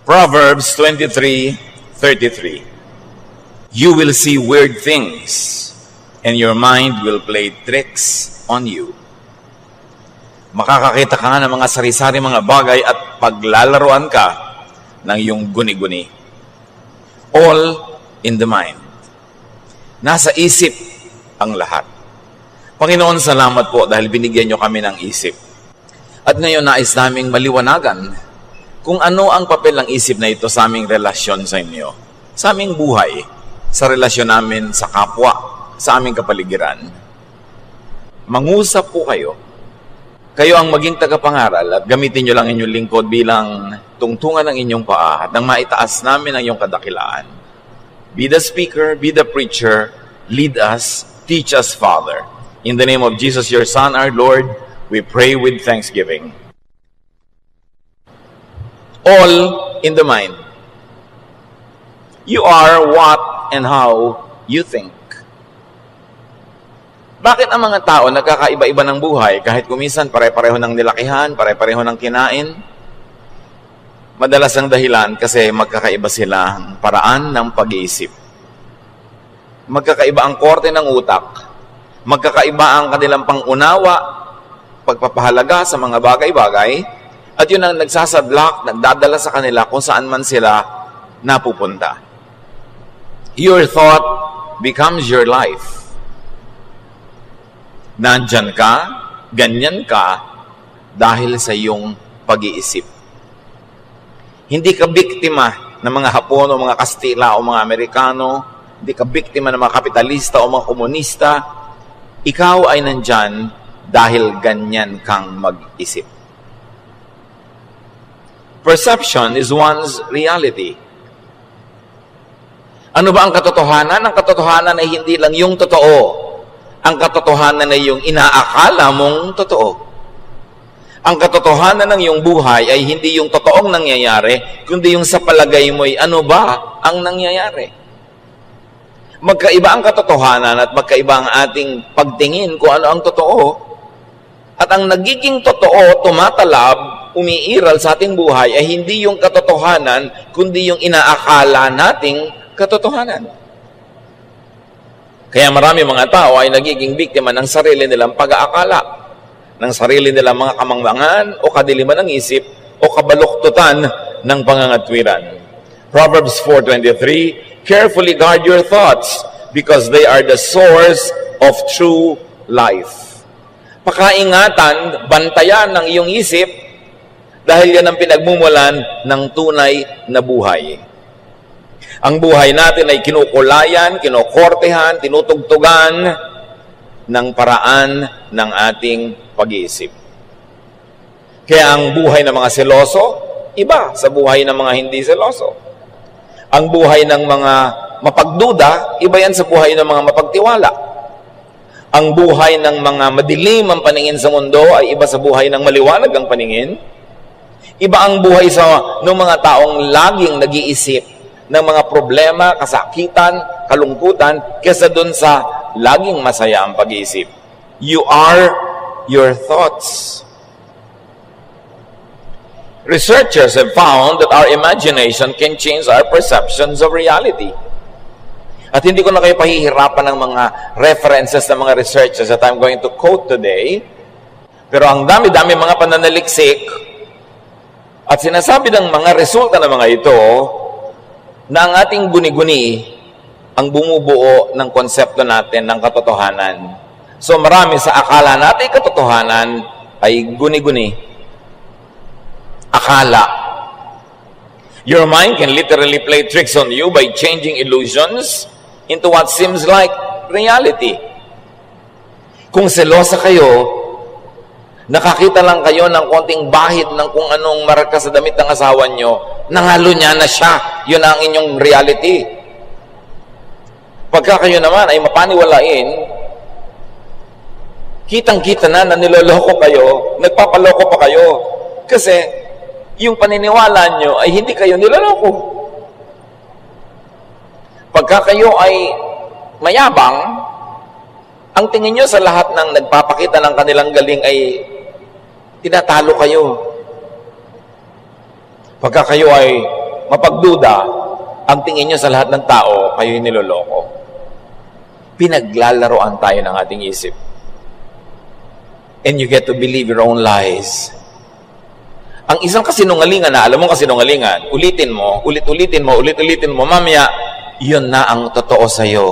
Proverbs 23:33. You will see weird things, and your mind will play tricks on you. Makakakita ka ng mga sari-sari mga bagay at paglalaruan ka ng iyong guni-guni. All in the mind. Nasa isip ang lahat. Panginoon, salamat po dahil binigyan niyo kami ng isip. At ngayon nais naming maliwanagan kung ano ang papel ng isip na ito sa aming relasyon sa inyo, sa aming buhay, sa relasyon namin sa kapwa, sa aming kapaligiran. Mangusap po kayo. Kayo ang maging tagapangaral at gamitin nyo lang inyong lingkod bilang tungtungan ng inyong paa at nang maitaas namin ang iyong kadakilaan. Be the speaker, be the preacher, lead us, teach us, Father. In the name of Jesus, your Son, our Lord, we pray with thanksgiving. All in the mind. You are what and how you think. Bakit ang mga tao nagkakaiba-iba ng buhay kahit kuminsan pare-pareho ng nilakihan, pare-pareho ng kinain? Madalas ang dahilan kasi magkakaiba sila ang paraan ng pag-iisip. Magkakaiba ang korte ng utak. Magkakaiba ang kanilang pangunawa, pagpapahalaga sa mga bagay-bagay, at yun ang nagsasadlak, nagdadala sa kanila kung saan man sila napupunta. Your thought becomes your life. Nandyan ka, ganyan ka, dahil sa iyong pag-iisip. Hindi ka biktima ng mga Hapon o mga Kastila o mga Amerikano, hindi ka biktima ng mga kapitalista o mga komunista. Ikaw ay nandyan dahil ganyan kang mag-isip. Perception is one's reality. Ano ba ang katotohanan? Ang katotohanan ay hindi lang yung totoo. Ang katotohanan ay yung inaakala mong totoo. Ang katotohanan ng iyong buhay ay hindi yung totoong nangyayari, kundi yung sa palagay mo'y ano ba ang nangyayari. Magkaiba ang katotohanan at magkaiba ang ating pagtingin kung ano ang totoo. At ang nagiging totoo, tumatalab, umiiral sa ating buhay ay hindi yung katotohanan, kundi yung inaakala nating katotohanan. Kaya marami mga tao ay nagiging biktima ng sarili nilang pag-aakala, ng sarili nilang mga kamangmangan o kadiliman ng isip o kabaluktutan ng pangangatwiran. Proverbs 4:23, carefully guard your thoughts because they are the source of true life. Pakaingatan, bantayan ng iyong isip dahil yan ang pinagmumulan ng tunay na buhay. Ang buhay natin ay kinukulayan, kinokortehan, tinutugtugan ng paraan ng ating pag-iisip. Kaya ang buhay ng mga seloso, iba sa buhay ng mga hindi seloso. Ang buhay ng mga mapagduda, iba yan sa buhay ng mga mapagtiwala. Ang buhay ng mga madilim ang paningin sa mundo ay iba sa buhay ng maliwanag ang paningin. Iba ang buhay sa ng mga taong laging nag-iisip ng mga problema, kasakitan, kalungkutan, kesa dun sa laging masaya ang pag-iisip. You are your thoughts. Researchers have found that our imagination can change our perceptions of reality. At hindi ko na kayo pahihirapan ng mga references ng mga researchers that I'm going to quote today. Pero ang dami-dami mga pananaliksik at sinasabi ng mga resulta ng mga ito na ang ating guni-guni ang bumubuo ng konsepto natin ng katotohanan. So marami sa akala natin katotohanan ay guni-guni. Akala. Your mind can literally play tricks on you by changing illusions into what seems like reality. Kung selosa kayo, nakakita lang kayo ng konting bahid ng kung anong marka sa damit ng asawa nyo, nangalo niya na siya. Yun ang inyong reality. Pagka kayo naman ay mapaniwalain, kitang-kita na niloloko kayo, nagpapaloko pa kayo. Kasi yung paniniwala nyo ay hindi kayo niloloko. Pagka kayo ay mayabang, ang tingin nyo sa lahat ng nagpapakita ng kanilang galing ay tinatalo kayo. Pagka kayo ay mapagduda, ang tingin nyo sa lahat ng tao, kayo'y niloloko. Pinaglalaroan tayo ng ating isip. And you get to believe your own lies. Ang isang kasinungalingan na alam mo kasinungalingan, ulitin mo, ulit-ulitin mo, mamaya, yun na ang totoo sa'yo.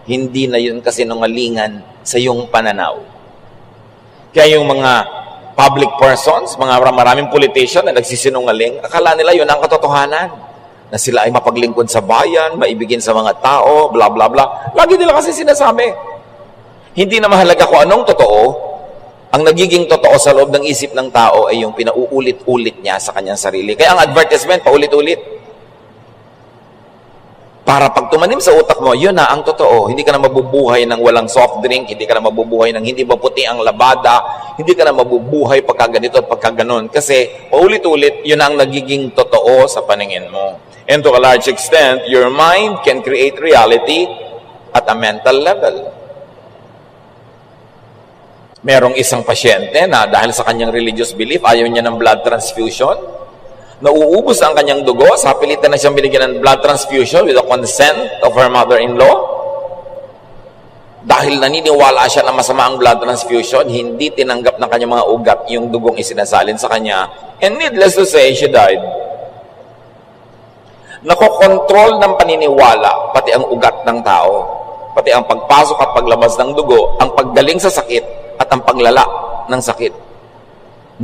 Hindi na yun kasinungalingan sa iyong pananaw. Kaya yung mga public persons, mga maraming politician na nagsisinungaling, akala nila yun ang katotohanan. Na sila ay mapaglingkod sa bayan, maibigin sa mga tao, bla bla bla. Lagi nila kasi sinasabi. Hindi na mahalaga kung anong totoo. Ang nagiging totoo sa loob ng isip ng tao ay yung pinauulit-ulit niya sa kanyang sarili. Kaya ang advertisement, paulit-ulit. Para pag tumanim sa utak mo, yun na ang totoo. Hindi ka na mabubuhay ng walang soft drink, hindi ka na mabubuhay ng hindi maputi ang labada, hindi ka na mabubuhay pagka ganito at pagka ganon. Kasi paulit-ulit, yun ang nagiging totoo sa paningin mo. And to a large extent, your mind can create reality at a mental level. Merong isang pasyente na dahil sa kanyang religious belief, ayaw niya ng blood transfusion. Nauubos ang kanyang dugo, sa pilitan na siyang binigyan ng blood transfusion with the consent of her mother-in-law. Dahil naniniwala siya na masama ang blood transfusion, hindi tinanggap ng kanyang mga ugat yung dugong isinasalin sa kanya. And needless to say, she died. Nakokontrol ng paniniwala, pati ang ugat ng tao, pati ang pagpasok at paglabas ng dugo, ang paggaling sa sakit, at ang paglala ng sakit.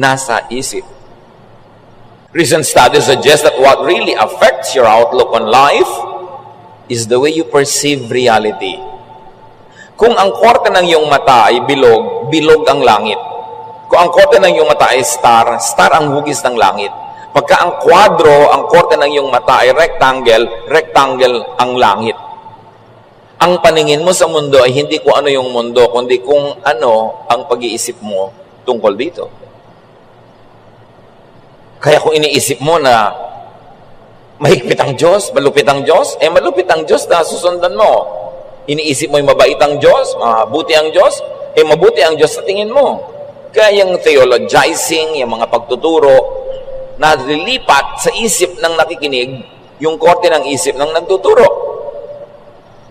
Nasa isip. Recent studies suggest that what really affects your outlook on life is the way you perceive reality. Kung ang korte ng iyong mata ay bilog, bilog ang langit. Kung ang korte ng iyong mata ay star, star ang hugis ng langit. Pagka ang kwadro, ang korte ng iyong mata ay rectangle, rectangle ang langit. Ang paningin mo sa mundo ay hindi kung ano yung mundo, kundi kung ano ang pag-iisip mo tungkol dito. Kaya kung iniisip mo na mahigpit ang Diyos, malupit ang Diyos, malupit ang Diyos na susundan mo. Iniisip mo yung mabait ang Diyos, mabuti ang Diyos, mabuti ang Diyos sa tingin mo. Kaya yung theologizing, yung mga pagtuturo, na lilipat sa isip ng nakikinig, yung korte ng isip ng nagtuturo.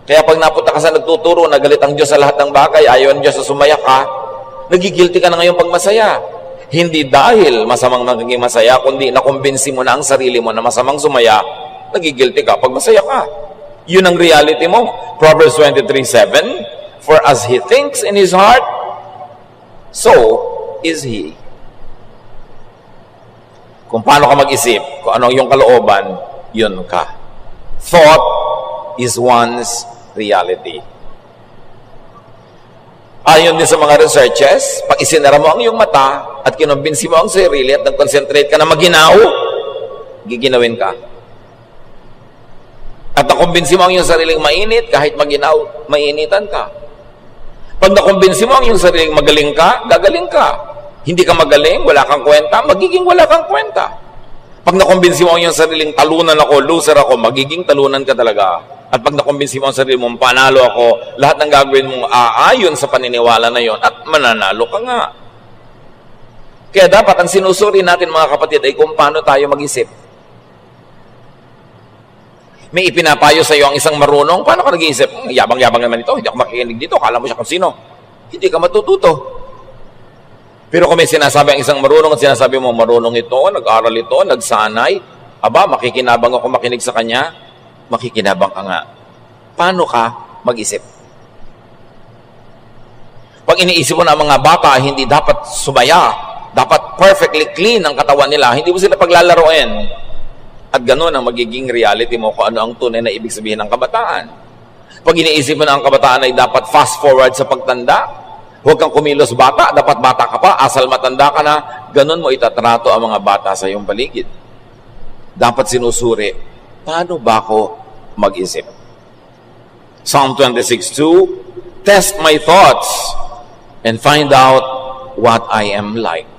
Kaya pag napunta ka sa nagtuturo, nagalit ang Diyos sa lahat ng bagay, ayaw ang Diyos na sumaya ka, nagigilty ka na ngayon pag masaya. Hindi dahil masamang magiging masaya, kundi nakumbinsi mo na ang sarili mo na masamang sumaya, nagigilty ka pag masaya ka. Yun ang reality mo. Proverbs 23:7, for as he thinks in his heart, so is he. Kung paano ka mag-isip, kung ano yung kalooban, yun ka. Thought is one's reality. Ayon din sa mga researches, pag isinara mo ang iyong mata at kinumbinsi mo ang sarili at nag-concentrate ka na maginaw, giginawin ka. At nakumbinsi mo ang iyong sariling mainit, kahit maginaw, mainitan ka. Pag nakumbinsi mo ang iyong sariling magaling ka, gagaling ka. Hindi ka magaling, wala kang kwenta, magiging wala kang kwenta. Pag nakumbinsi mo ang iyong sariling talunan ako, loser ako, magiging talunan ka talaga. At pag nakumbinsi mo ang sarili mong panalo ako, lahat ng gagawin mong aayon sa paniniwala na yon at mananalo ka nga. Kaya dapat ang sinusuri natin mga kapatid ay kung paano tayo mag-isip. May ipinapayo sa iyo ang isang marunong, paano ka nag-iisip? Yabang-yabang naman ito, hindi ako makikinig dito, kala mo siya kung sino. Hindi ka matututo. Pero kung may sinasabi ang isang marunong at sinasabi mo, marunong ito, nag-aral ito, nagsanay, aba, makikinabang ako makinig sa kanya, makikinabang ka nga. Paano ka mag-isip? Pag iniisip mo na ang mga bata, hindi dapat sumaya, dapat perfectly clean ang katawan nila, hindi mo sila paglalaroin. At gano'n ang magiging reality mo kung ano ang tunay na ibig sabihin ng kabataan. Pag iniisip mo na ang kabataan ay dapat fast forward sa pagtanda, huwag kang kumilos bata, dapat bata ka pa, asal matanda ka na, gano'n mo itatrato ang mga bata sa iyong paligid. Dapat sinusuri, paano ba ako mag-isip? Psalm 26:2, test my thoughts and find out what I am like.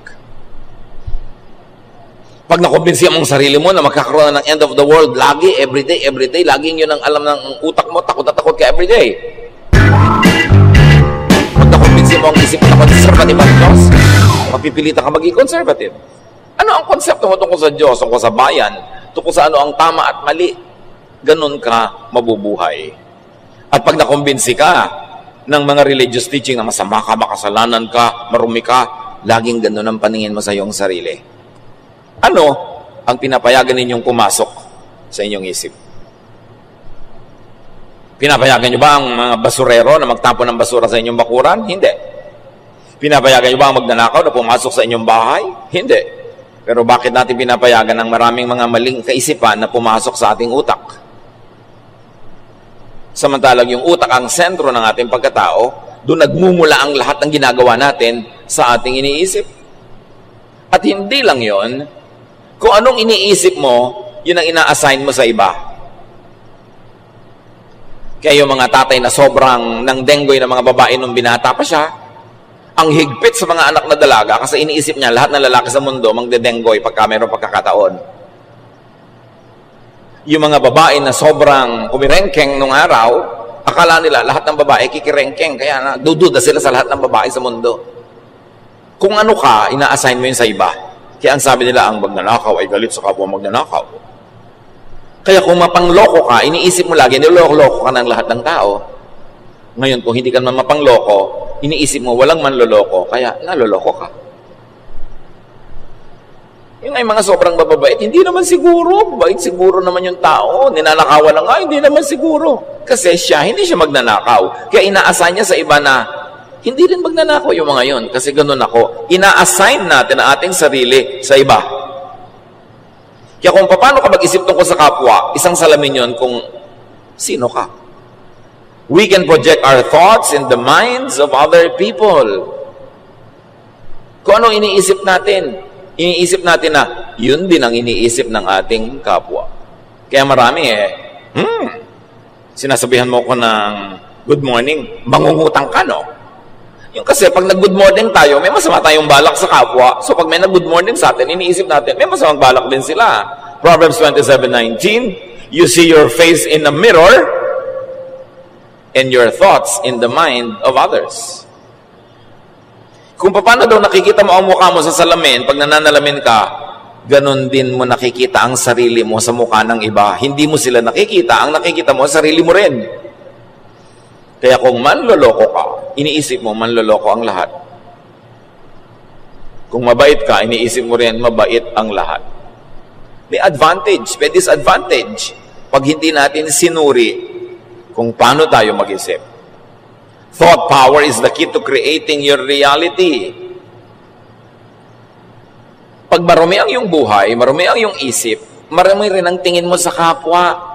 Pag nakumbinsi mong sarili mo na magkakaroon ng end of the world, lagi, everyday, laging yun ang alam ng utak mo, takot na takot ka everyday. Pag nakumbinsi mo ang isip na conservative ang Diyos, mapipilitan ka maging conservative. Ano ang konsepto mo tungkol sa Diyos, tungkol sa bayan, tungkol sa ano ang tama at mali, ganun ka mabubuhay. At pag nakumbinsi ka ng mga religious teaching na masama ka, makasalanan ka, marumi ka, laging ganun ang paningin mo sa iyong sarili. Ano ang pinapayagan ninyong pumasok sa inyong isip? Pinapayagan nyo ba ang mga basurero na magtapon ng basura sa inyong bakuran? Hindi. Pinapayagan nyo ba ang magnanakaw na pumasok sa inyong bahay? Hindi. Pero bakit natin pinapayagan ng maraming mga maling kaisipan na pumasok sa ating utak? Samantalang yung utak ang sentro ng ating pagkatao, doon nagmumula ang lahat ng ginagawa natin sa ating iniisip. At hindi lang yon, kung anong iniisip mo, yun ang ina-assign mo sa iba. Kaya yung mga tatay na sobrang nang denggoy ng mga babae nung binata pa siya, ang higpit sa mga anak na dalaga kasi iniisip niya lahat ng lalaki sa mundo magdedenggoy pagka mayroong pagkakataon. Yung mga babae na sobrang kumirengkeng nung araw, akala nila lahat ng babae kikirengkeng, kaya dududa sila sa lahat ng babae sa mundo. Kung ano ka, ina-assign mo yun sa iba. Kaya ang sabi nila, ang magnanakaw ay galit sa kapwa magnanakaw. Kaya kung mapangloko ka, iniisip mo lagi, niloloko ka ng lahat ng tao. Ngayon, kung hindi ka naman mapangloko, iniisip mo walang manloloko, kaya naloloko ka. Yung ay mga sobrang bababait, hindi naman siguro, bait siguro naman yung tao, ninanakawan lang, hindi naman siguro. Kasi siya, hindi siya magnanakaw. Kaya ina-assign niya sa iba na, hindi rin magnanakaw yung mga yun, kasi ganun ako. Ina-assign natin ang ating sarili sa iba. Kaya kung paano ka mag-isip tungkol sa kapwa, isang salamin yun kung sino ka. We can project our thoughts in the minds of other people. Kung ano iniisip natin, iniisip natin na yun din ang iniisip ng ating kapwa. Kaya marami sinasabihan mo ko ng good morning, mangungutang ka, no? Yung kasi pag nag-good morning tayo, may masama tayong balak sa kapwa. So pag may nag-good morning sa atin, iniisip natin, may masamang balak din sila. Proverbs 27:19, you see your face in a mirror and your thoughts in the mind of others. Kung paano daw nakikita mo ang mukha mo sa salamin, pag nananalamin ka, ganon din mo nakikita ang sarili mo sa mukha ng iba. Hindi mo sila nakikita, ang nakikita mo, sarili mo rin. Kaya kung manloloko ka, iniisip mo, manloloko ang lahat. Kung mabait ka, iniisip mo rin, mabait ang lahat. May advantage, may disadvantage. Pag hindi natin sinuri kung paano tayo mag-isip. Thought power is the key to creating your reality. Pag marumi ang iyong buhay, marumi ang iyong isip, marumi rin ang tingin mo sa kapwa.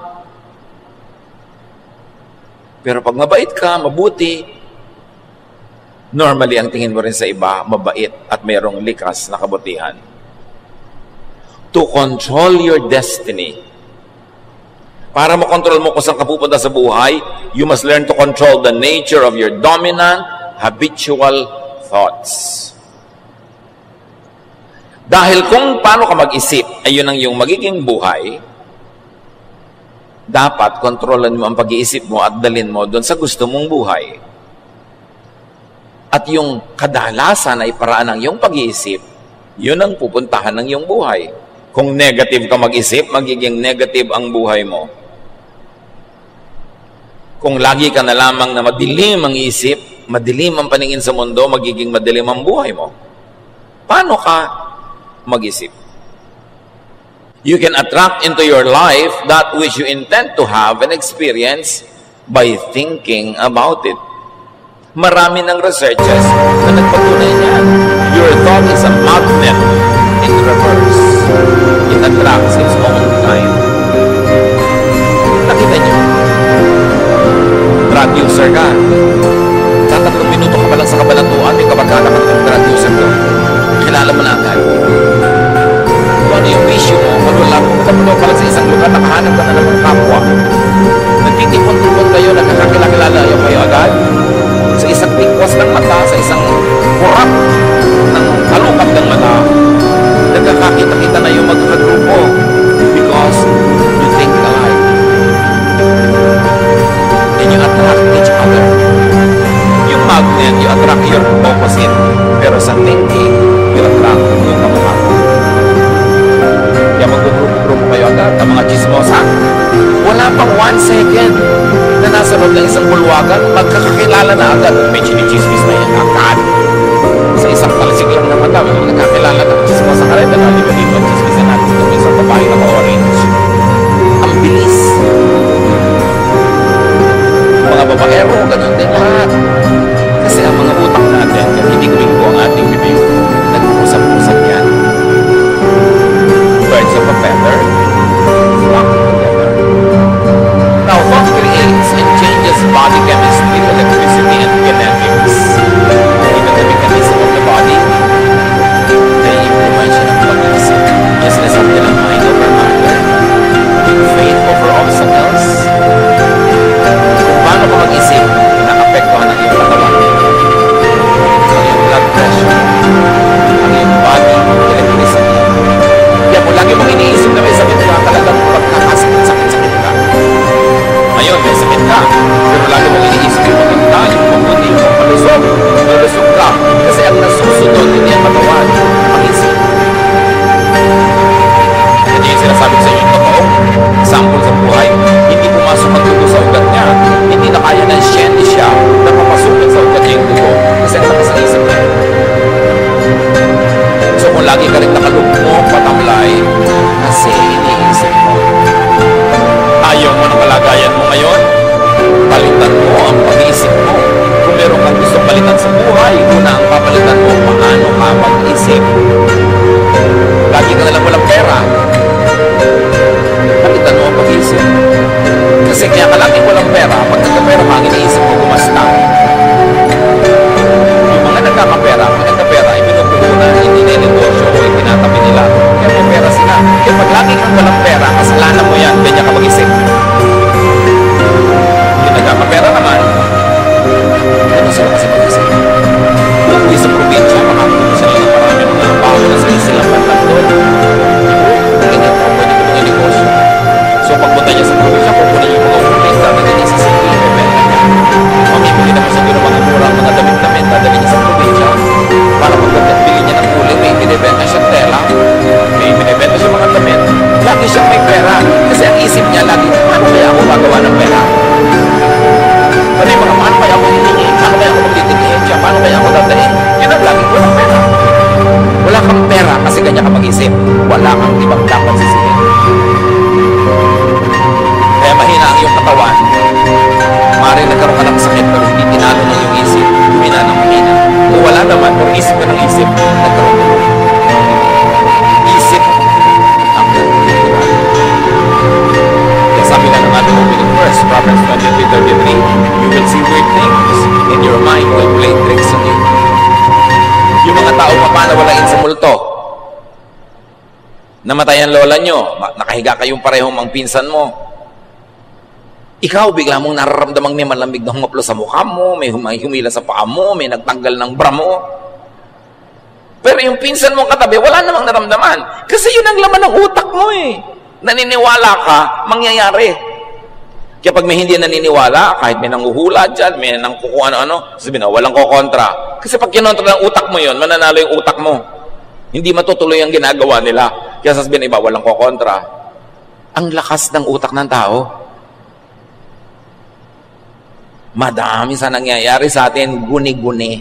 Pero pag mabait ka, mabuti, normally ang tingin mo rin sa iba, mabait at mayroong likas na kabutihan. To control your destiny. Para makontrol mo kung saan ka pupunta sa buhay, you must learn to control the nature of your dominant, habitual thoughts. Dahil kung paano ka mag-isip, ayun ang iyong magiging buhay, dapat kontrolan mo ang pag-iisip mo at dalhin mo doon sa gusto mong buhay. At yung kadalasan ay paraan ng iyong pag-iisip, yun ang pupuntahan ng iyong buhay. Kung negative ka mag-isip, magiging negative ang buhay mo. Kung lagi ka na lamang na madilim ang isip, madilim ang paningin sa mundo, magiging madilim ang buhay mo. Paano ka mag-isip? You can attract into your life that which you intend to have and experience by thinking about it. Marami ng researches na nagpatunay niyan. Your thought is a magnet in reverse. It attracts its own kind. Nakita niyo? Drug user ka. Tatatlong minuto ka pa lang sa kabanatuan, may kabagana ka ng drug user ko. Kilala mo na agad. Kung ano yung issue mo, pumunta pa lang sa isang lugar, nakahanap ka na ng kapwa. Nagtitipon-tipon kayo, nagkakakilala kayo agad. Sa isang tikwas ng mata, sa isang kurap ng kalukap ng mata, nagkakakita-kita na yung magkakagrupo because you think alike. And you attract each other. Yung magnet, you attract your opposite. Pero sa thinking, you attract yung kamukha. Kaya mag-grupo kayo agad. mga chismosa. Wala pang 1 second na nasa loob ng isang bulwagan, magkakakilala na agad. May chinichismis na yan agad. Sa isang talsik lang na mata, magkakakilala na chismosa ka rin. Dahil ba dito ang chismis na natin itong isang babae na orange. Ang bilis. Mga babaero, ganun din lahat. Kasi ang mga utak natin, hindi gawin ko ang ating bibig, nag-usap-usap yan. Birds of a feather, flock together. Now, thought creates and changes body chemistry, electricity, and kinetics. Even the mechanism of the body, nai-implement siya ng pag-iisip. Yes, nasabi ng mind over matter, faith over obstacles. Kung paano ka mag-isip, na-apektuhan ang iyong katawan. Ang iyong blood pressure, ang iyong body, electricity. Kaya kung lagi mong iniisip na may sakit ka, talagang pagkakasakit-sakit ka. Ngayon, may sakit ka, pero lagi mong iniisip yung maganda, yung mabuti, yung malusog, malusog ka. Kasi ang nasusunod, hindi ang katawan, ang isip. Yan yung sinasabi ko sa inyo, totoong example sa buhay, hindi pumasok ang dugo sa ugat niya. Hindi na kaya ng siya na papasukin sa ugat niya yung dugo. Kasi ang lakas ang isip niya. So kung lagi ka rin nakalugmok, patamlay, kasi iniisip mo. Ayaw mo ng kalagayan mo ngayon, palitan mo ang pag-iisip mo. Kung meron kang gusto palitan sa buhay, una ang papalitan mo, paano ka mag-isip. Lagi ka nalang walang pera, palitan mo ang pag-iisip. Kasi kaya ka laging walang pera, pag nagkapera ka, ang iniisip mo gumasta. Yung mga nagkakapera, pag nagkapera, ibinupunan, hindi na negosyo o itinatabi nila. Kaya may pera sila. Kaya pag lagi kang walang pera, kasalanan mo yan, ganyan ka mag-isip. Yung nagkakapera naman, ano sila kasi mag-isip? Uuwi sa probinsya, makakuha sila ng marami mga bago na sa silang bantan doon. Ganyan po, pwede ko mga negosyo. So pagpunta niya sa probinsya, kukunin yung mga ulis, dadalhin niya sa city, ibebenta niya. Mamimili naman siguro mga murang mga damit-damit, dadalhin niya sa probinsya. Para pagkatbili niya ng uling, may binibenta siyang tela, may binibenta siyang mga damit. Lagi siyang may pera. Kasi ang isip niya lagi, paano kaya ako gagawa ng pera? Pwede mga paano kaya ako hihingi? Paano kaya ako magtitigil siya? Paano kaya ako dadahin? Yun ang lagi, walang pera. Wala kang pera kasi ganyan ka mag-isip. Wala kang ibang dapat sisihin. Kaya mahina ang iyong katawan. Maaaring nagkaroon ka ng sakit pero hindi tinalo ng iyong isip. Humina ng mahina. Kung wala naman, pero isip ka ng isip, nagkaroon ka. Isip ang nagkaroon. Kaya sabi na ng ating opening verse, Proverbs 23:33, you will see weird things and your mind will play tricks on you. Yung mga tao mapanawalain sa multo, namatay ang lola nyo, nakahiga kayong parehong ang pinsan mo. Ikaw, bigla mong nararamdamang may malamig na humaplo sa mukha mo, may humila sa paa mo, may nagtanggal ng bra mo. Pero yung pinsan mong katabi, wala namang naramdaman. Kasi yun ang laman ng utak mo eh. Naniniwala ka, mangyayari. Kaya pag may hindi naniniwala, kahit may nanguhula dyan, may nang kukuha ano-ano, sabihin na, walang kokontra. Kasi pag kinontra ng utak mo yun, mananalo yung utak mo. Hindi matutuloy ang ginagawa nila. Kaya sasabihin iba, walang kokontra. Ang lakas ng utak ng tao. Madami sa nangyayari sa atin, guni-guni.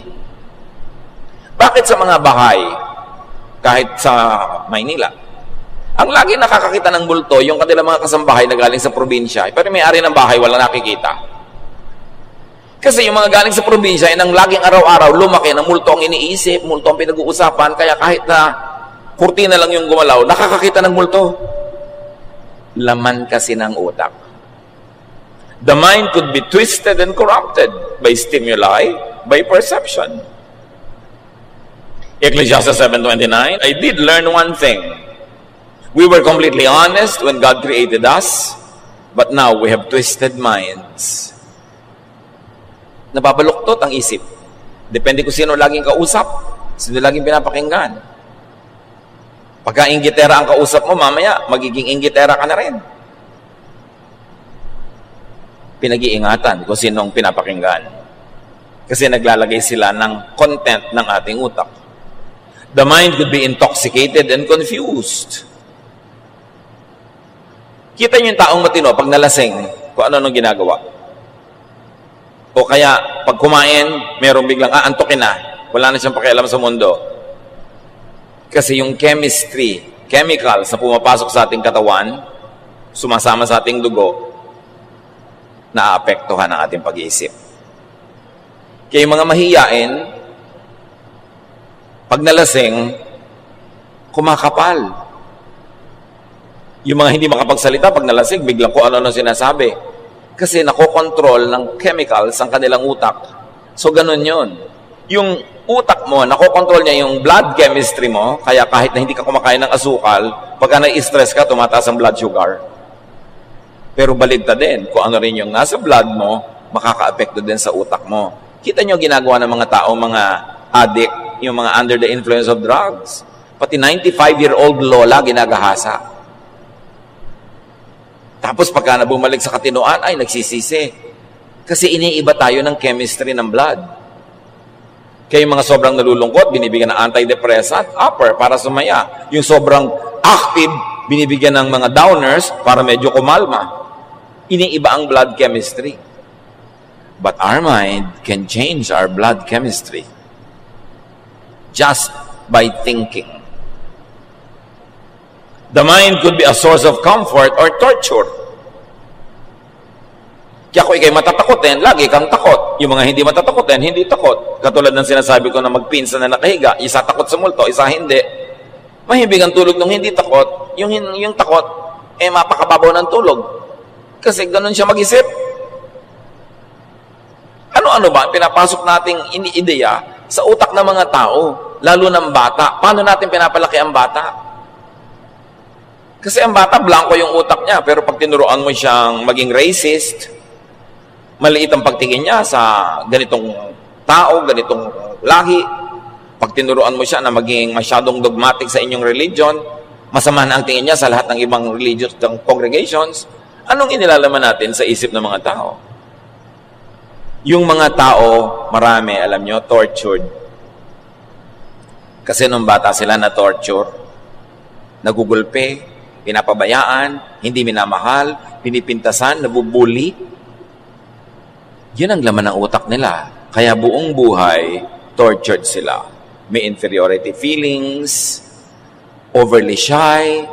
Bakit sa mga bahay, kahit sa Maynila, ang lagi nakakakita ng multo, yung kanilang mga kasambahay na galing sa probinsya, pero may-ari ng bahay, wala nakikita. Kasi yung mga galing sa probinsya, ang laging araw-araw, lumaki ng multo ang iniisip, multo ang pinag-uusapan, kaya kahit na kurtina lang yung gumalaw, nakakakita ng multo. Laman kasi ng utak. The mind could be twisted and corrupted by stimuli, by perception. Ecclesiastes 7:29, I did learn one thing. We were completely honest when God created us, but now we have twisted minds. Nababaluktot ang isip. Depende kung sino laging kausap, sino laging pinapakinggan. Pagka inggitera ang kausap mo, mamaya magiging inggitera ka na rin. Pinag-iingatan kung sinong pinapakinggan. Kasi naglalagay sila ng content ng ating utak. The mind could be intoxicated and confused. Kita niyo yung taong matino pag nalasing, kung ano nung ginagawa. O kaya, pag kumain, merong biglang aantukin na. Wala na siyang pakialam sa mundo. Kasi yung chemistry, chemicals na pumapasok sa ating katawan, sumasama sa ating dugo, naaapektuhan ang ating pag-iisip. Kaya yung mga mahiyain, pag nalasing, kumakapal. Yung mga hindi makapagsalita, pag nalasing, biglang kung ano sinasabi. Kasi nakokontrol ng chemicals ang kanilang utak. So, ganun yun. Yung utak mo, nakokontrol niya yung blood chemistry mo, kaya kahit na hindi ka kumakain ng asukal, pagka na-stress ka, tumataas ang blood sugar. Pero baligtad din, kung ano rin yung nasa blood mo, makaka-apekto din sa utak mo. Kita nyo ginagawa ng mga tao, mga addict, yung mga under the influence of drugs. Pati 95-year-old lola ginagahasa. Tapos pagka na bumalik sa katinoan, ay nagsisisi. Kasi iniiba tayo ng chemistry ng blood. Kaya yung mga sobrang nalulungkot, binibigyan ng antidepressant, upper, para sumaya. Yung sobrang active, binibigyan ng mga downers para medyo kumalma. Iniiba ang blood chemistry. But our mind can change our blood chemistry just by thinking. The mind could be a source of comfort or torture. Kaya kung ikay matatakotin, lagi kang takot. Yung mga hindi matatakotin, hindi takot. Katulad ng sinasabi ko na magpinsan na nakahiga, isa takot sa multo, isa hindi. Mahibig ang tulog ng hindi takot. Yung takot, mapakababaw ng tulog. Kasi ganun siya mag-isip. Ano-ano ba pinapasok nating ideya sa utak ng mga tao, lalo ng bata? Paano natin pinapalaki ang bata? Kasi ang bata, blanco yung utak niya, pero pag tinuruan mo siyang maging racist, maliit ang pagtingin niya sa ganitong tao, ganitong lahi. Pag tinuruan mo siya na maging masyadong dogmatic sa inyong religion, masama na ang tingin niya sa lahat ng ibang religious congregations. Anong inilalaman natin sa isip ng mga tao? Yung mga tao, marami, alam nyo, tortured. Kasi nung bata sila na torture, nagugulpe, pinapabayaan, hindi minamahal, pinipintasan, nabubuli. Yun ang laman ng utak nila. Kaya buong buhay, tortured sila. May inferiority feelings, overly shy,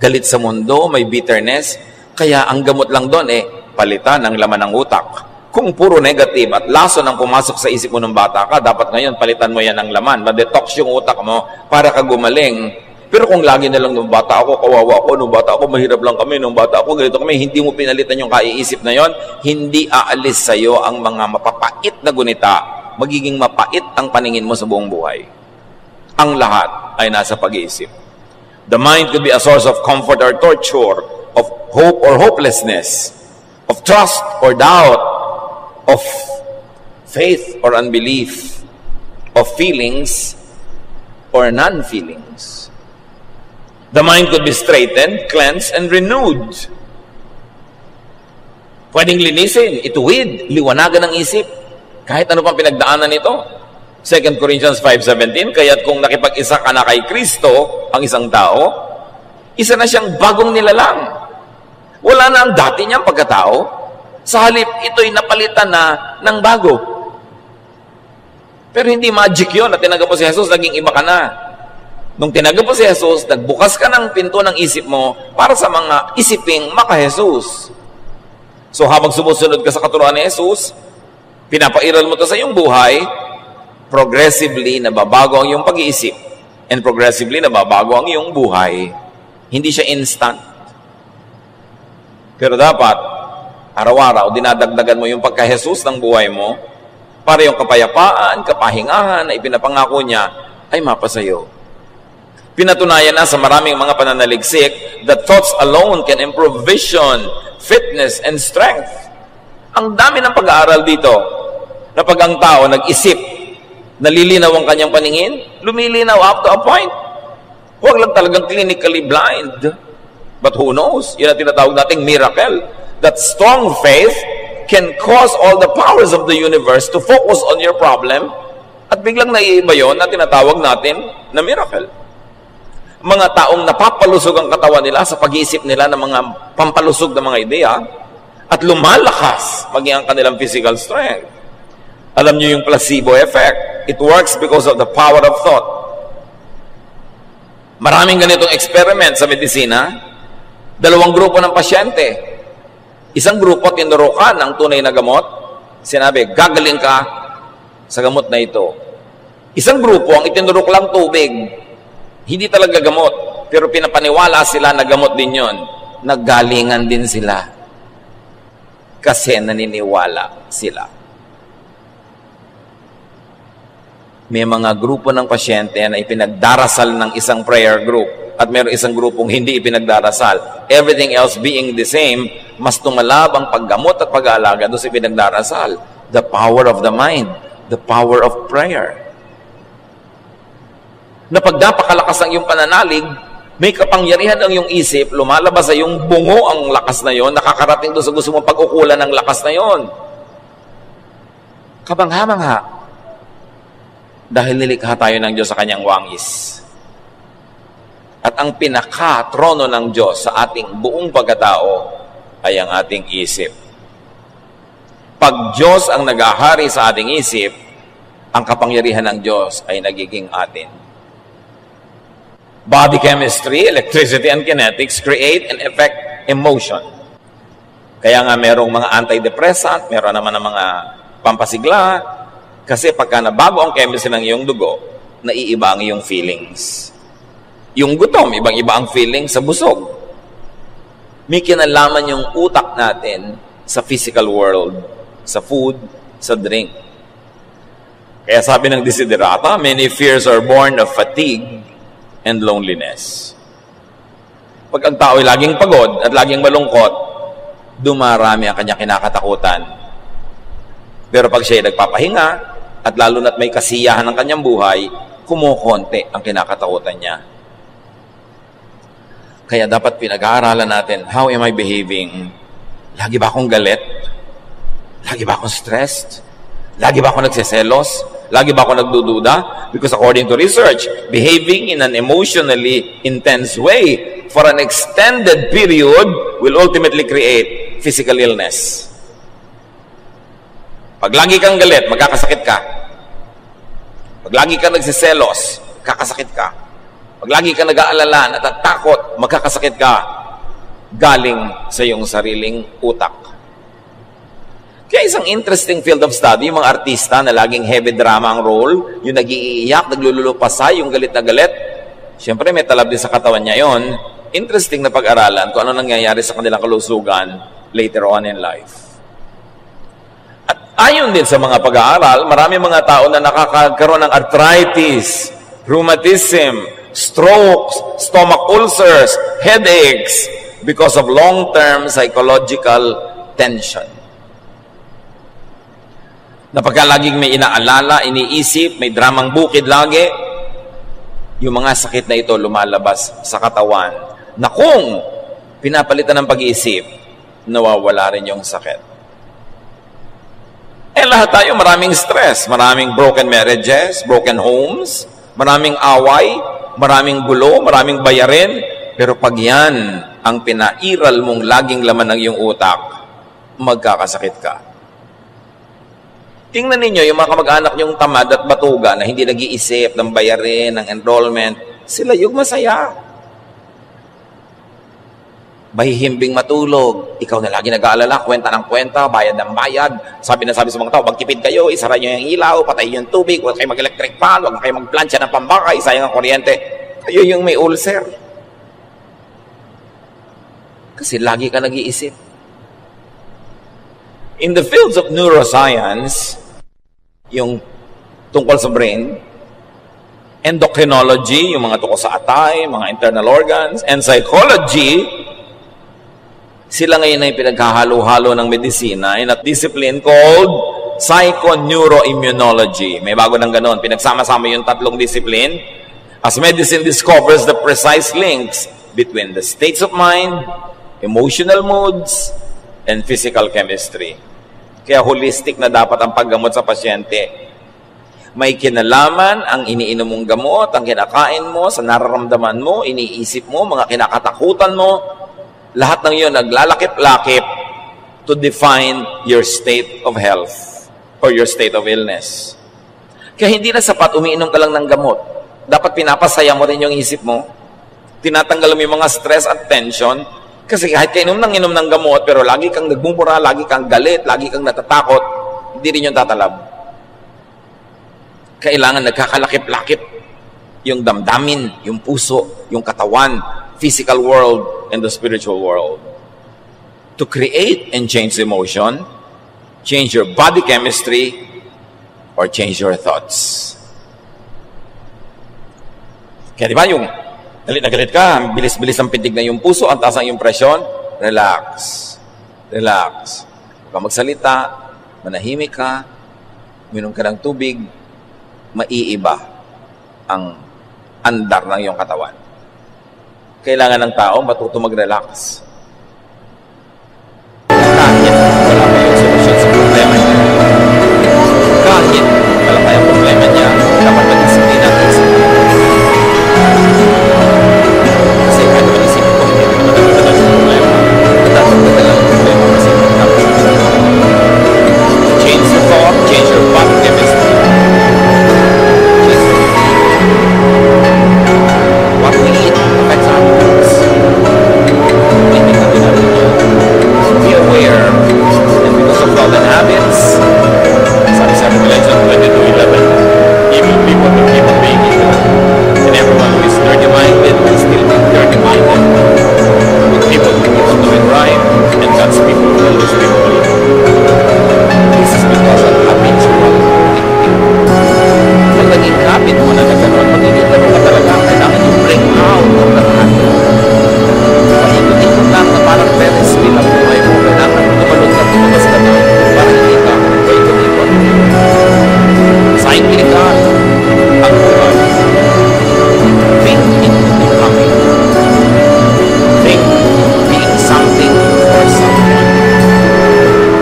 galit sa mundo, may bitterness. Kaya ang gamot lang doon, palitan ang laman ng utak. Kung puro negative at laso nang pumasok sa isip mo ng bata ka, dapat ngayon palitan mo yan ng laman. Ma-detox yung utak mo para ka gumaling. Pero kung lagi na lang nung bata ako, kawawa ako, nung bata ako, mahirap lang kami, nung bata ako, ganito kami, hindi mo pinalitan yung kaiisip na yon, hindi aalis sa'yo ang mga mapapait na gunita. Magiging mapait ang paningin mo sa buong buhay. Ang lahat ay nasa pag-iisip. The mind could be a source of comfort or torture, of hope or hopelessness, of trust or doubt, of faith or unbelief, of feelings or non-feelings. The mind could be straightened, cleansed, and renewed. Pwedeng linisin, ituwid, liwanagan ng isip. Kahit ano pang pinagdaanan nito. 2 Corinthians 5:17, kaya't kung nakipag-isa ka na kay Kristo, ang isang tao, isa na siyang bagong nilalang. Wala na ang dati niyang pagkatao. Sa halip, ito'y napalitan na ng bago. Pero hindi magic yun na tinanggap mo si Jesus, naging iba ka na. Nung tinanggap mo si Jesus, nagbukas ka ng pinto ng isip mo para sa mga isiping maka-Jesus. So habang sumusunod ka sa katuruan ni Jesus, pinapairal mo to sa iyong buhay, progressively nababago ang iyong pag-iisip and progressively nababago ang iyong buhay. Hindi siya instant. Pero dapat, araw-araw, dinadagdagan mo yung pagka-Jesus ng buhay mo para yung kapayapaan, kapahingahan na ipinapangako niya ay mapasayo. Pinatunayan na sa maraming mga pananaligsik that thoughts alone can improve vision, fitness, and strength. Ang dami ng pag-aaral dito na pag ang tao nag-isip, nalilinaw ang kanyang paningin, lumilinaw up to a point. Huwag lang talagang clinically blind. But who knows? Yan ang tinatawag nating miracle. That strong faith can cause all the powers of the universe to focus on your problem at biglang naiiba yun na tinatawag natin na miracle. mga taong napapalusog ang katawan nila sa pag-iisip nila ng mga pampalusog na mga ideya at lumalakas maging ang kanilang physical strength. Alam niyo yung placebo effect. It works because of the power of thought. Maraming ganitong experiment sa medisina. 2 grupo ng pasyente. Isang grupo, tinurukan ng tunay na gamot. Sinabi, gagaling ka sa gamot na ito. Isang grupo, ang itinurok lang tubig. Hindi talaga gamot. Pero pinapaniwala sila na gamot din yon. Naggalingan din sila. Kasi naniniwala sila. May mga grupo ng pasyente na ipinagdarasal ng isang prayer group at mayroong isang grupong hindi ipinagdarasal. Everything else being the same, mas tumalab ang paggamot at pag-aalaga doon sa ipinagdarasal. The power of the mind, the power of prayer. Na pag napakalakas ang iyong pananalig, may kapangyarihan ang iyong isip, lumalabas sa iyong bungo ang lakas na yon, nakakarating doon sa gusto mong pag-ukulan ng lakas na yon. Kabangha-mangha. Dahil nilikha tayo ng Diyos sa kanyang wangis. At ang pinaka-trono ng Diyos sa ating buong pagkatao ay ang ating isip. Pag Diyos ang nag-ahari sa ating isip, ang kapangyarihan ng Diyos ay nagiging atin. Body chemistry, electricity, and kinetics create and affect emotion. Kaya nga merong mga antidepressant, meron naman ng mga pampasigla, kasi pagka nabago ang chemistry ng iyong dugo, naiiba ang iyong feelings. Yung gutom, ibang-iba ang feelings sa busog. May kinalaman yung utak natin sa physical world, sa food, sa drink. Kaya sabi ng Desiderata, many fears are born of fatigue and loneliness. Pag ang tao ay laging pagod at laging malungkot, dumarami ang kanyang kinakatakutan. Pero pag siya ay nagpapahinga, at lalo na't may kasiyahan ng kanyang buhay, kumukonti ang kinakatakutan niya. Kaya dapat pinag-aaralan natin, how am I behaving? Lagi ba akong galit? Lagi ba akong stressed? Lagi ba akong nagseselos? Lagi ba akong nagdududa? Because according to research, behaving in an emotionally intense way for an extended period will ultimately create physical illness. Pag lagi kang galit, magkakasakit ka. Pag lagi kang nagsiselos, kakasakit ka. Pag lagi kang nag-aalala, natatakot, magkakasakit ka. Galing sa iyong sariling utak. Kaya isang interesting field of study, yung mga artista na laging heavy drama ang role, yung nag-iiyak, naglululupasay, yung galit na galit, siyempre may talab din sa katawan niya yon. Interesting na pag-aralan kung ano nangyayari sa kanilang kalusugan later on in life. Ayon din sa mga pag-aaral, marami mga tao na nakakaroon ng arthritis, rheumatism, strokes, stomach ulcers, headaches because of long-term psychological tension. Na pagka laging may inaalala, iniisip, may dramang bukid lagi, yung mga sakit na ito lumalabas sa katawan na kung pinapalitan ng pag-iisip, nawawala rin yung sakit. Lahat tayo maraming stress, maraming broken marriages, broken homes, maraming away, maraming gulo, maraming bayarin. Pero pag yan ang pinairal mong laging laman ng iyong utak, magkakasakit ka. Tingnan ninyo yung mga kamag-anak niyong tamad at batuga na hindi nag-iisip ng bayarin, ng enrollment, sila yung masaya. Mahihimbing matulog. Ikaw na lagi nag-aalala, kwenta ng kwenta, bayad ng bayad. Sabi sa mga tao, magtipid kayo, isara nyo yung ilaw, patay yung tubig, huwag kayo mag-electric fan, huwag kayo mag-plancha ng pambaka, isayang ang kuryente. Kayo yung may ulcer. Kasi lagi ka nag-iisip. In the fields of neuroscience, yung tungkol sa brain, endocrinology, yung mga tungkol sa atay, mga internal organs, and psychology, sila ngayon ay pinagkahalo-halo ng medisina in a discipline called psychoneuroimmunology. May bago ng ganon. Pinagsama-sama yung tatlong discipline. As medicine discovers the precise links between the states of mind, emotional moods, and physical chemistry. Kaya holistic na dapat ang paggamot sa pasyente. May kinalaman ang iniinom mong gamot, ang kinakain mo, sa nararamdaman mo, iniisip mo, mga kinakatakutan mo. Lahat ng iyon naglalakip-lakip to define your state of health or your state of illness. Kaya hindi na sapat umiinom ka lang ng gamot. Dapat pinapasaya mo rin yung isip mo. Tinatanggal mo yung mga stress at tension. Kasi kahit inom ng gamot, pero lagi kang nagmumura, lagi kang galit, lagi kang natatakot, hindi rin yung tatalab. Kailangan nagkakalakip-lakip yung damdamin, yung puso, yung katawan, physical world, and the spiritual world. To create and change emotion, change your body chemistry, or change your thoughts. Kaya di ba yung galit na galit ka, bilis-bilis ang pintig na yung puso, ang taas ang yung presyon, relax. Relax. Huwag ka magsalita, manahimik ka, uminom ka ng tubig, maiiba ang andar ng iyong katawan. Kailangan ng tao matuto mag-relax. Kahit wala pa yung solusyon sa problema niya. Kahit wala pa yung problema niya, dapat mag-disiplina ang isip. Kasi kahit mag-isip ko, hindi naman nagdadala sa problema. Nagdadala ang problema kasi change your thought, change your body chemistry. What we eat affects our moods. Be aware, and because of all the habits, sabi sa Revelation 22:11, evil people will keep on being evil, and everyone who is dirty-minded will still be dirty-minded. Good people will keep on doing right, and God's people will always be holy. This is because of habits of pag naging habit mo na nagkaroon, magiging gano'n ka talaga, kailangan yung bring out ang lahat. Paikot-ikot lang na parang Ferris wheel ang buhay mo. Kailangan tumalog ka, tumabas ka doon para hindi ka paikot-ikot. Cycling ka ang buhay. Think into becoming. Think being something or someone.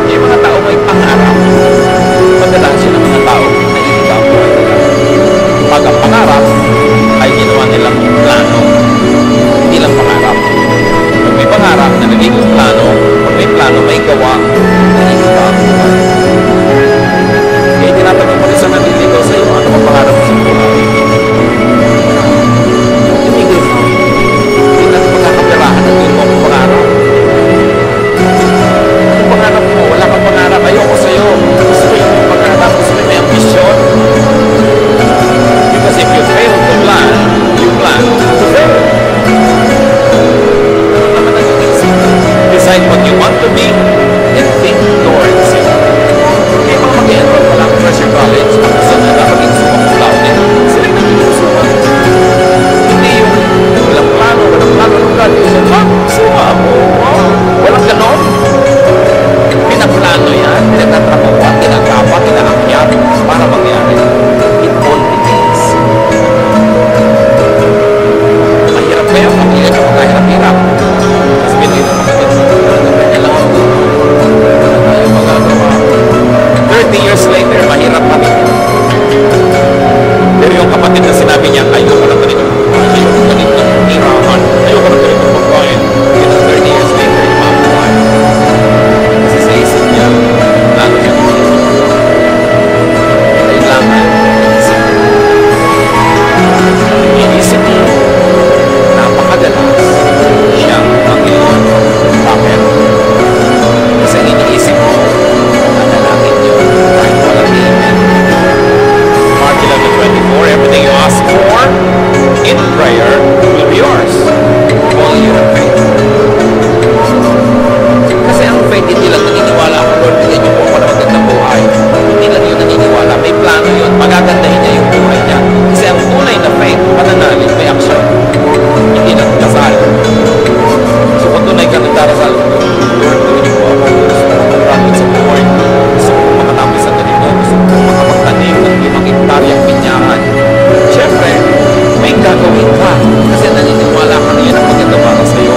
Yung mga tao may pangarap. Madalas yun ang mga tao naiiba ang buhay nila. Pag ang pangarap ay ginawa nilang plano, hindi lang pangarap. Pag may pangarap na nagiging plano, pag may plano, may gawa, naiiba ang buhay. Kaya tinatanong mo rin sa naliligaw sa iyo, ano ang pangarap mo sa buhay? Tumigil mo. Hindi natin magkakapirahan at yun mo ang pangarap. Anong pangarap mo? Wala kang pangarap. Ayoko sa iyo. Gusto ko yung pangarap. Gusto ko may ambisyon. Because if you fail to plan, you plan to fail. Ano naman ang isip? Decide what you want to be and think towards it. Kaya mga mag-enroll pa lang Pressure College, ang gusto na maging sumang cum laude, sila yung naging sumang. Hindi yung walang plano, walang graduation. Suma mo. Walang ganon. Pinaplano yan, pinagtatrabawan, ginagawa, ginaakyat para mangyari. It all depends. Mahirap ba yan? Pamilya ka magkahirap-hirap. Kasi pinili na kapatid sa kanya lang ako. Wala tayo magagawa. 30 years later, mahirap pa rin. Pero yung kapatid na sinabi niya, ayoko na ganito. Ayoko na ganito ng iraman. Ayoko na ganito pagkain. Yun ang 30 years later, yung mga buhay. Kasi sa isip niya, lalo niya kailangan isip. Iisip mo, napakadalas siyang Panginoon. Bakit? Kasi iniisip mo, nanalangin niyo kahit walang amen. Mark 11:24, everything you ask for in prayer will be yours. All you have faith. Kasi ang faith, hindi lang naniniwala ako, Lord, bigyan niyo po ako na magandang buhay. Hindi lang yun naniniwala. May plano yun. Magagandahin niya yung buhay niya. Kasi ang tunay na faith, pananalig, may action. Hindi lang kasal. So kung tunay ka nagdarasal, Lord, gawin niyo po ako. Gusto ko mag-rapid sa buhay. Gusto ko makatapos sa ganito. Gusto ko makapagtanim ng 5 hektaryang pinyahan. Siyempre, may gagawin ka. Kasi naniniwala ka na yun ang maganda para sa'yo.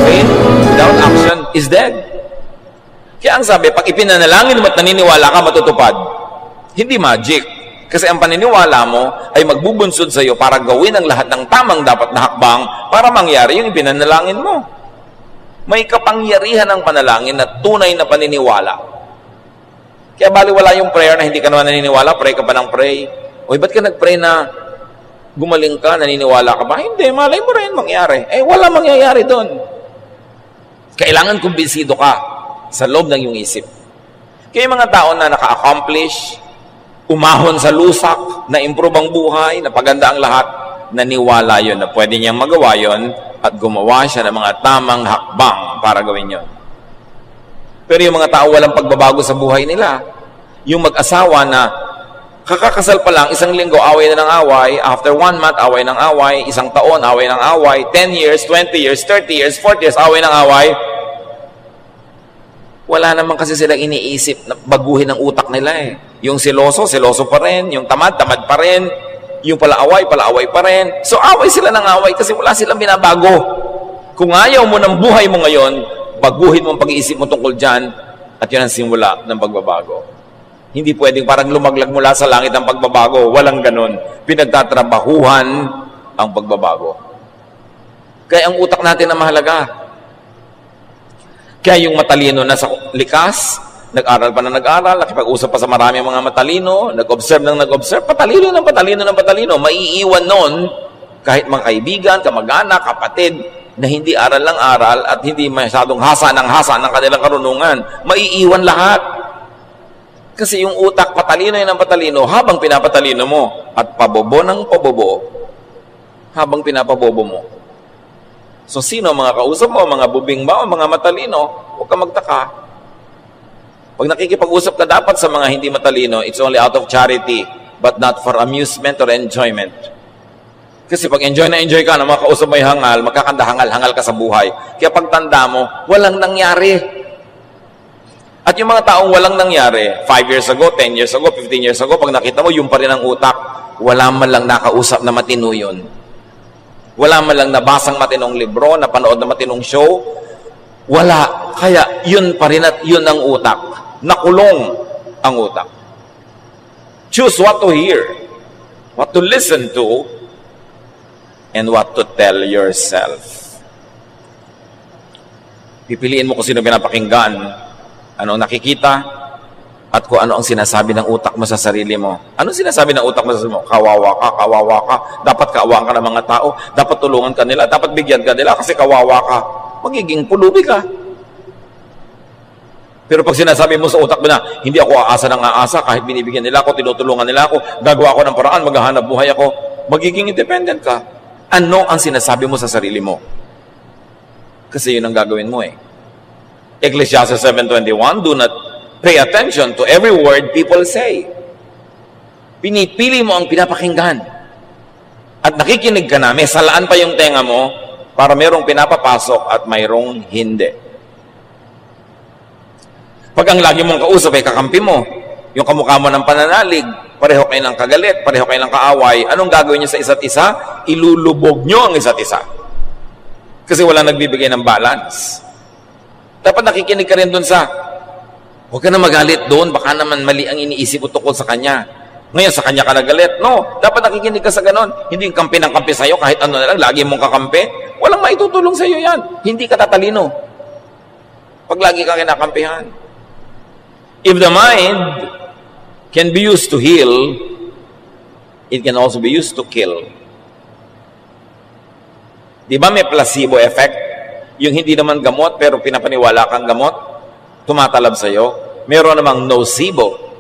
Faith without action is dead. Kaya ang sabi, pag ipinanalangin mo at naniniwala ka, matutupad. Hindi magic. Kasi ang paniniwala mo ay magbubunsod sa iyo para gawin ang lahat ng tamang dapat na hakbang para mangyari yung ipinanalangin mo. May kapangyarihan ng panalangin na tunay na paniniwala. Kaya baliwala yung prayer na hindi ka naman naniniwala, pray ka pa ng pray. Uy, ba't ka nag-pray na gumaling ka, naniniwala ka ba? Hindi, malay mo rin mangyari. Wala mangyayari doon. Kailangan kumbinsido ka sa loob ng iyong isip. Kaya yung mga tao na naka-accomplish, umahon sa lusak, na-improve ang buhay, napaganda ang lahat, naniwala yun na pwede niyang magawa yun at gumawa siya ng mga tamang hakbang para gawin yun. Pero yung mga tao walang pagbabago sa buhay nila, yung mag-asawa na kakakasal pa lang, isang linggo, away na ng away, after 1 month, away ng away, isang taon, away ng away, 10 years, 20 years, 30 years, 40 years, away ng away. Wala naman kasi silang iniisip na baguhin ang utak nila eh. Yung seloso, seloso pa rin. Yung tamad, tamad pa rin. Yung palaaway pa rin. So away sila ng away kasi wala silang binabago. Kung ayaw mo ng buhay mo ngayon, baguhin mo ang pag-iisip mo tungkol dyan at yun ang simula ng pagbabago. Hindi pwedeng parang lumaglag mula sa langit ang pagbabago. Walang ganun. Pinagtatrabahuhan ang pagbabago. Kaya ang utak natin na mahalaga. Kaya yung matalino na sa likas, nag-aral pa na nag-aral, nakipag-usap pa sa maraming mga matalino, nag-observe ng nag-observe, patalino ng patalino, maiiwan nun kahit mga kaibigan, kamag-anak, kapatid, na hindi aral ng aral at hindi masyadong hasa ng kanilang karunungan. Maiiwan lahat. Kasi yung utak, patalino yun ng patalino habang pinapatalino mo at pabobo ng pabobo habang pinapabobo mo. So, sino mga kausap mo, mga bubing ba o mga matalino? Huwag ka magtaka. Pag nakikipag-usap ka dapat sa mga hindi matalino, it's only out of charity, but not for amusement or enjoyment. Kasi pag enjoy ka na mga kausap mo yung hangal, magkakanda-hangal-hangal ka sa buhay. Kaya pagtanda mo, walang nangyari. At yung mga taong walang nangyari, 5 years ago, 10 years ago, 15 years ago, pag nakita mo, yung pa rin ang utak, wala man lang nakausap na matino yun. Wala man lang nabasang matinong libro, napanood na matinong show. Wala. Kaya yun pa rin at yun ang utak. Nakulong ang utak. Choose what to hear, what to listen to, and what to tell yourself. Pipiliin mo kung sino pinapakinggan, ano nakikita, at kung ano ang sinasabi ng utak mo sa sarili mo. Anong sinasabi ng utak mo sa sarili mo? Kawawa ka. Dapat kaawaan ka ng mga tao. Dapat tulungan ka nila. Dapat bigyan ka nila kasi kawawa ka. Magiging pulubi ka. Pero pag sinasabi mo sa utak mo na, hindi ako aasa ng aasa, kahit binibigyan nila ako, tinutulungan nila ako, gagawa ako ng paraan, maghahanap buhay ako, magiging independent ka. Ano ang sinasabi mo sa sarili mo? Kasi yun ang gagawin mo eh. Ecclesiastes 7:21, do not pay attention to every word people say. Pinipili mo ang pinapakinggan. At nakikinig ka na, may salaan pa yung tenga mo para mayroong pinapapasok at mayroong hindi. Pag ang lagi mong kausap ay kakampi mo, yung kamukha mo ng pananalig, pareho kayo ng kagalit, pareho kayo ng kaaway, anong gagawin niyo sa isa't isa? Ilulubog nyo ang isa't isa. Kasi wala nagbibigay ng balance. Dapat nakikinig ka rin dun sa huwag ka na magalit doon, baka naman mali ang iniisip mo tungkol sa kanya. Ngayon, sa kanya ka nagalit. No, dapat nakikinig ka sa ganon. Hindi yung kampi ng kampi sa'yo, kahit ano na lang, lagi mong kakampi. Walang maitutulong sa'yo yan. Hindi ka tatalino. Pag lagi ka kinakampihan. If the mind can be used to heal, it can also be used to kill. Di ba may placebo effect? Yung hindi naman gamot, pero pinapaniwala kang gamot, tumatalab sa'yo. Meron namang nocebo.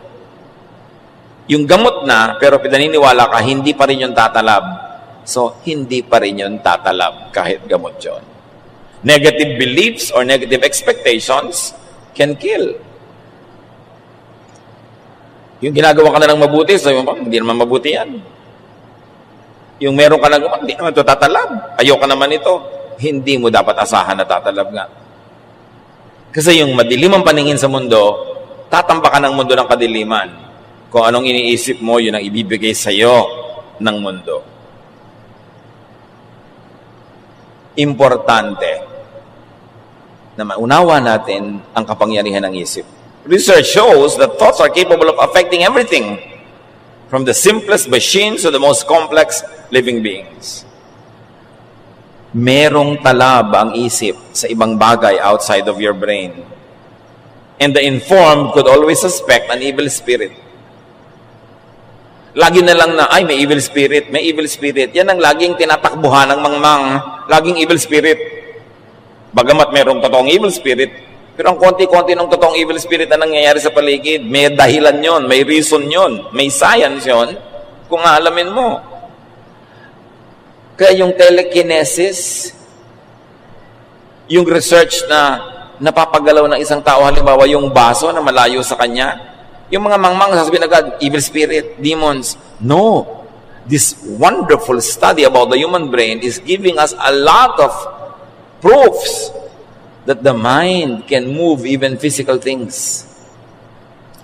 Yung gamot na, pero pinaniniwala ka, hindi pa rin yung tatalab. So, hindi pa rin yung tatalab kahit gamot yun. Negative beliefs or negative expectations can kill. Yung ginagawa ka na ng mabuti, sabi mo, hindi naman mabuti yan. Yung meron ka na gamot, hindi naman ito tatalab. Ayoko naman ito. Hindi mo dapat asahan na tatalab nga. Kasi yung madilim ang paningin sa mundo, tatambakan ng mundo ng kadiliman. Kung anong iniisip mo, yun ang ibibigay sa'yo ng mundo. Importante na maunawa natin ang kapangyarihan ng isip. Research shows that thoughts are capable of affecting everything from the simplest machines to the most complex living beings. Merong talab ang isip sa ibang bagay outside of your brain. And the informed could always suspect an evil spirit. Lagi na lang na, ay, may evil spirit, may evil spirit. Yan ang laging tinatakbuhan ng mangmang. Laging evil spirit. Bagamat merong totoong evil spirit, pero ang konti-konti ng totoong evil spirit na nangyayari sa paligid, may dahilan yon, may reason yon, may science yon, kung aalamin mo. Kaya yung telekinesis, yung research na napapagalaw ng isang tao, halimbawa yung baso na malayo sa kanya, yung mga mangmang sasabihin agad, evil spirit, demons. No. This wonderful study about the human brain is giving us a lot of proofs that the mind can move even physical things.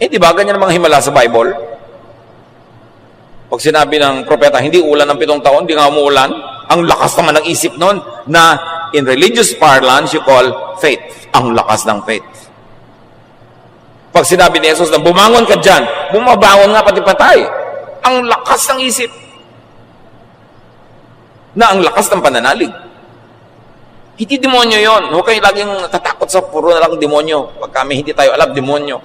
Eh, di ba ganyan ang mga himala sa Bible? Pag sinabi ng propeta, hindi ulan ng 7 taon, hindi nga umuulan, ang lakas naman ng isip nun na in religious parlance you call faith. Ang lakas ng faith. Pag sinabi ni Jesus na bumangon ka dyan, bumabangon nga pati patay. Ang lakas ng isip. Na ang lakas ng pananalig. Hindi demonyo yon. Huwag kayo laging tatakot sa puro na lang demonyo. Pag kami hindi tayo alam, demonyo.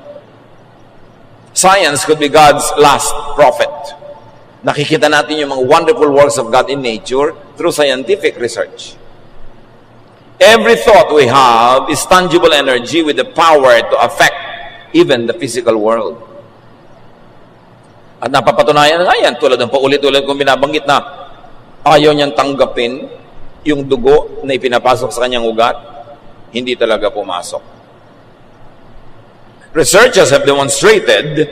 Science could be God's last prophet. Nakikita natin yung mga wonderful works of God in nature through scientific research. Every thought we have is tangible energy with the power to affect even the physical world. At napapatunayan nga yan, tulad ng paulit-ulit kong binabanggit na ayaw niyang tanggapin yung dugo na ipinapasok sa kanyang ugat, hindi talaga pumasok. Researchers have demonstrated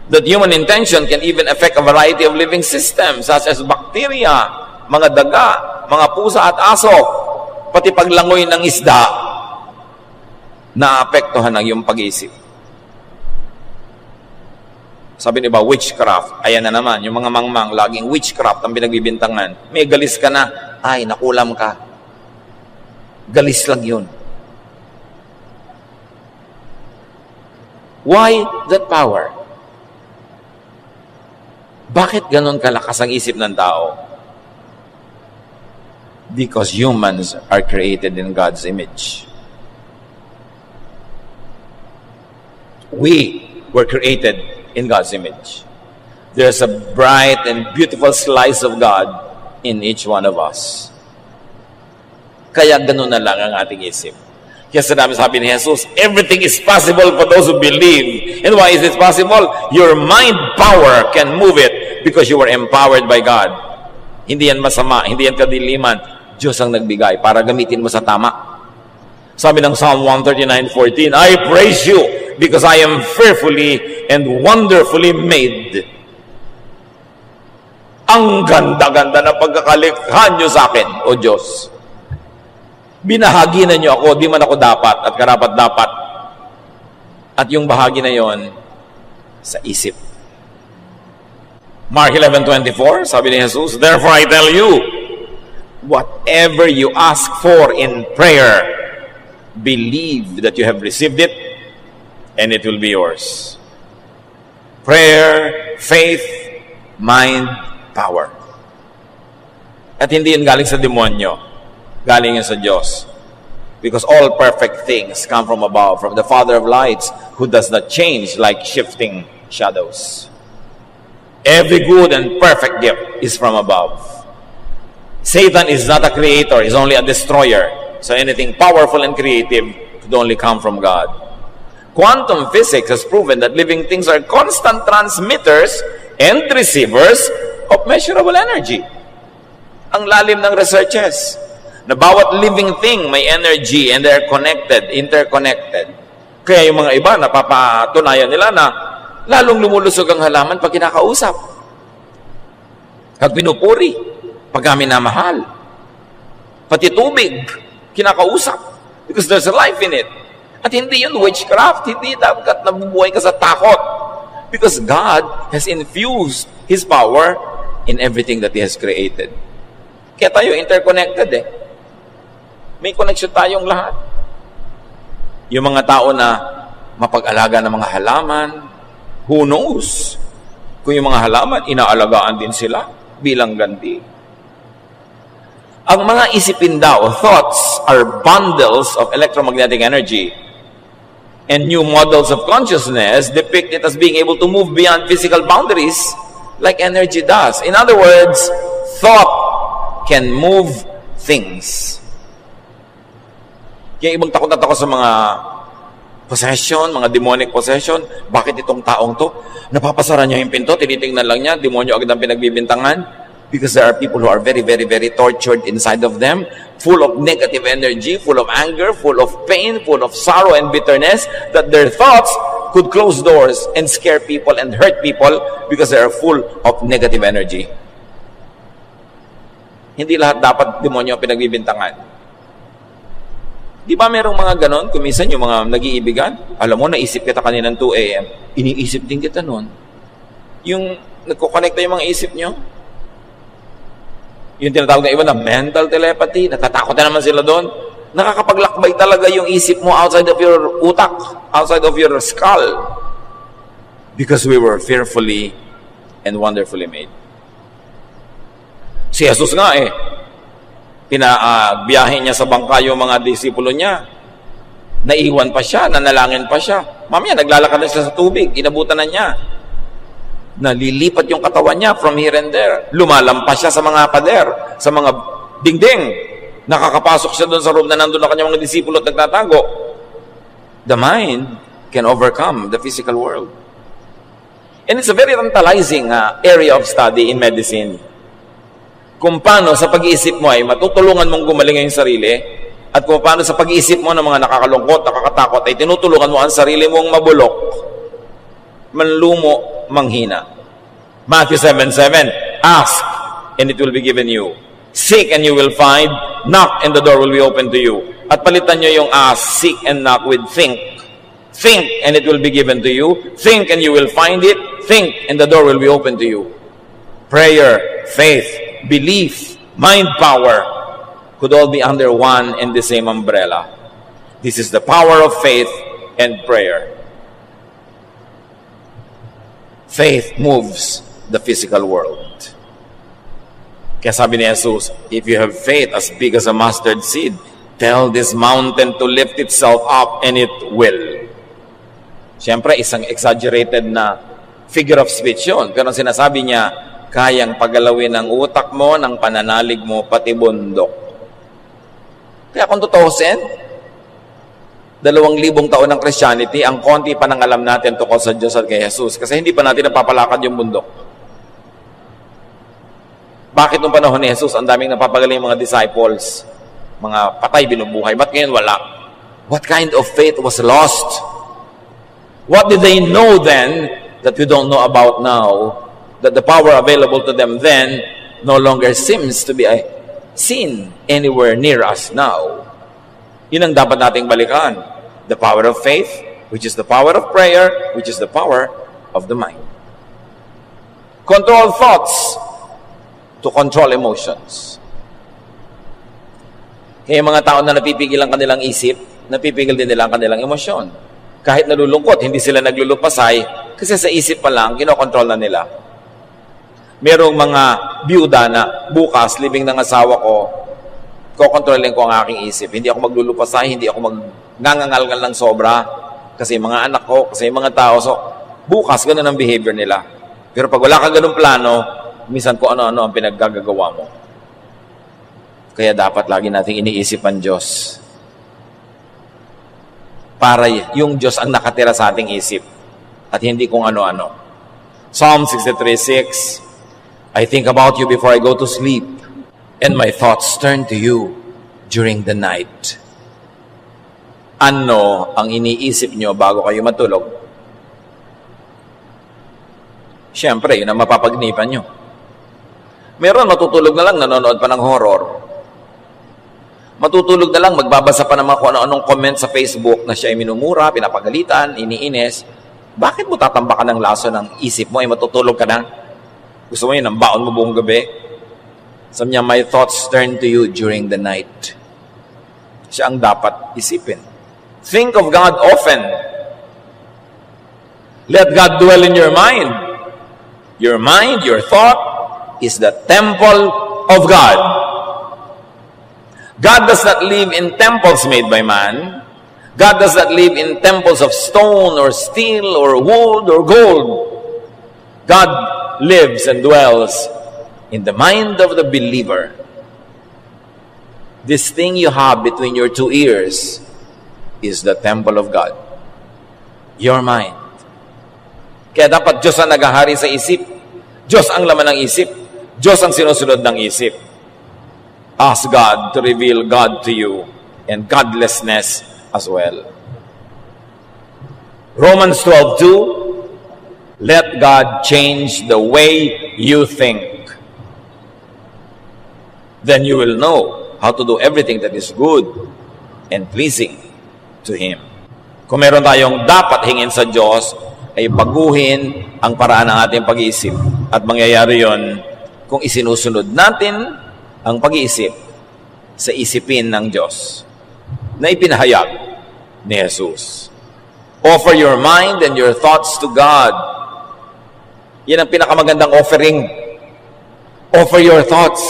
that human intention can even affect a variety of living systems such as bacteria, mga daga, mga pusa at aso, pati paglangoy ng isda, naapektuhan ng iyong pag-iisip. Sabi niba, witchcraft. Ayan na naman, yung mga mangmang, laging witchcraft ang pinagbibintangan. May galis ka na, ay, nakulam ka. Galis lang yun. Why that power? Bakit ganon kalakas ang isip ng tao? Because humans are created in God's image. We were created in God's image. There's a bright and beautiful slice of God in each one of us. Kaya ganon na lang ang ating isip. Kaya sabi ni Jesus, everything is possible for those who believe. And why is it possible? Your mind power can move it because you were empowered by God. Hindi yan masama, hindi yan kadiliman. Diyos ang nagbigay para gamitin mo sa tama. Sabi ng Psalm 139:14, I praise you because I am fearfully and wonderfully made. Ang ganda-ganda na pagkakalikha nyo sa akin, O Diyos. Binahagi na nyo ako, di man ako dapat at karapat-dapat. At yung bahagi na yon sa isip. Mark 11:24, sabi ni Jesus, therefore I tell you, whatever you ask for in prayer, believe that you have received it, and it will be yours. Prayer, faith, mind, power. At hindi yun galing sa demonyo. Galing yun sa Diyos. Because all perfect things come from above, from the Father of lights, who does not change like shifting shadows. Every good and perfect gift is from above. Satan is not a creator, he's only a destroyer. So anything powerful and creative could only come from God. Quantum physics has proven that living things are constant transmitters and receivers of measurable energy. Ang lalim ng researches na bawat living thing may energy and they're connected, interconnected. Kaya yung mga iba, napapatunayan nila na lalong lumulusog ang halaman pag kinakausap. Pag pinupuri, pag minamahal. Pati tubig, kinakausap. Because there's a life in it. At hindi yun witchcraft, hindi dapat nabubuhay ka sa takot. Because God has infused His power in everything that He has created. Kaya tayo interconnected eh. May connection tayong lahat. Yung mga tao na mapag-alaga ng mga halaman, who knows? Kung yung mga halaman, inaalagaan din sila bilang ganti. Ang mga isipin daw, thoughts, are bundles of electromagnetic energy. And new models of consciousness depict it as being able to move beyond physical boundaries like energy does. In other words, thought can move things. Kaya ibang takot na takot sa mga possession, mga demonic possession. Bakit itong taong to? Napapasara niya yung pinto, tinitingnan lang niya, demonyo agad ang pinagbibintangan. Because there are people who are very, very, very tortured inside of them, full of negative energy, full of anger, full of pain, full of sorrow and bitterness, that their thoughts could close doors and scare people and hurt people because they are full of negative energy. Hindi lahat dapat demonyo ang pinagbibintangan. Di ba merong mga ganon? Kuminsan yung mga nag-iibigan, alam mo, naisip kita kaninang 2 a.m., iniisip din kita nun. Yung nagkukonekta yung mga isip nyo, yung tinatawag na iba na mental telepathy, natatakot na naman sila doon. Nakakapaglakbay talaga yung isip mo outside of your utak, outside of your skull. Because we were fearfully and wonderfully made. Si Jesus nga pinabiyahe niya sa bangka yung mga disipulo niya. Naiwan pa siya, nanalangin pa siya. Mamaya, naglalakad na siya sa tubig, inabutan na niya. Nalilipat yung katawan niya from here and there. Lumalampas siya sa mga pader, sa mga dingding. Nakakapasok siya doon sa room na nandun na kanyang mga disipulo at nagtatago. The mind can overcome the physical world. And it's a very tantalizing area of study in medicine. Kung paano sa pag-iisip mo ay matutulungan mong gumaling ang sarili, at kung paano sa pag-iisip mo ng mga nakakalungkot, nakakatakot, ay tinutulungan mo ang sarili mong mabulok, manlumo, manghina. Matthew 7:7, ask, and it will be given you. Seek, and you will find. Knock, and the door will be open to you. At palitan nyo yung ask, seek, and knock with think. Think, and it will be given to you. Think, and you will find it. Think, and the door will be open to you. Prayer, faith, belief, mind power could all be under one and the same umbrella. This is the power of faith and prayer. Faith moves the physical world. Kaya sabi ni Jesus, if you have faith as big as a mustard seed, tell this mountain to lift itself up and it will. Siyempre, isang exaggerated na figure of speech yun. Pero sinasabi niya, kayang pagalawin ng utak mo, ng pananalig mo, pati bundok. Kaya kung tutuusin, 2,000 taon ng Christianity, ang konti pa nang alam natin tungkol sa Diyos at kay Jesus. Kasi hindi pa natin napapalakad yung bundok. Bakit nung panahon ni Jesus, ang daming napapagaling mga disciples, mga patay binubuhay, ba't ngayon wala? What kind of faith was lost? What did they know then that we don't know about now? That the power available to them then no longer seems to be seen anywhere near us now. Yun ang dapat nating balikan. The power of faith, which is the power of prayer, which is the power of the mind. Control thoughts to control emotions. Kaya mga tao na napipigil ang kanilang isip, napipigil din nila ang kanilang emosyon. Kahit nalulungkot, hindi sila naglulupasay kasi sa isip pa lang, kinokontrol na nila. Merong mga byuda na bukas, libing ng asawa ko, kokontrolin ko ang aking isip. Hindi ako maglulupasay, hindi ako magngangangalgal ng sobra kasi mga anak ko, kasi mga tao. So, bukas, ganun ang behavior nila. Pero pag wala ka ganun plano, minsan kung ano-ano ang pinaggagawa mo. Kaya dapat lagi nating iniisip ang Diyos. Para yung Diyos ang nakatira sa ating isip at hindi kung ano-ano. Psalm 63:6, I think about you before I go to sleep, and my thoughts turn to you during the night. Ano ang iniisip nyo bago kayo matulog? Siyempre, yun ang mapapagnipan nyo. Meron matutulog na lang, nanonood pa ng horror. Matutulog na lang, magbabasa pa naman kung ano-anong comment sa Facebook na siya ay minumura, pinapagalitan, iniinis. Bakit mo tatambakan ng laso ng isip mo ay matutulog ka na? Gusto mo yun, ang baon mo buong gabi? Sabi niya, my thoughts turn to you during the night. Siya ang dapat isipin. Think of God often. Let God dwell in your mind. Your mind, your thought, is the temple of God. God does not live in temples made by man. God does not live in temples of stone or steel or wood or gold. God lives and dwells in the mind of the believer. This thing you have between your two ears is the temple of God. Your mind. Kaya dapat Diyos ang naghahari sa isip. Diyos ang laman ng isip. Diyos ang sinusunod ng isip. Ask God to reveal God to you and godlessness as well. Romans 12:2, let God change the way you think. Then you will know how to do everything that is good and pleasing to Him. Kung meron tayong dapat hingin sa Diyos, ay baguhin ang paraan ng ating pag-iisip. At mangyayari yon kung isinusunod natin ang pag-iisip sa isipin ng Diyos na ipinahayag ni Jesus. Offer your mind and your thoughts to God. Yan ang pinakamagandang offering. Offer your thoughts.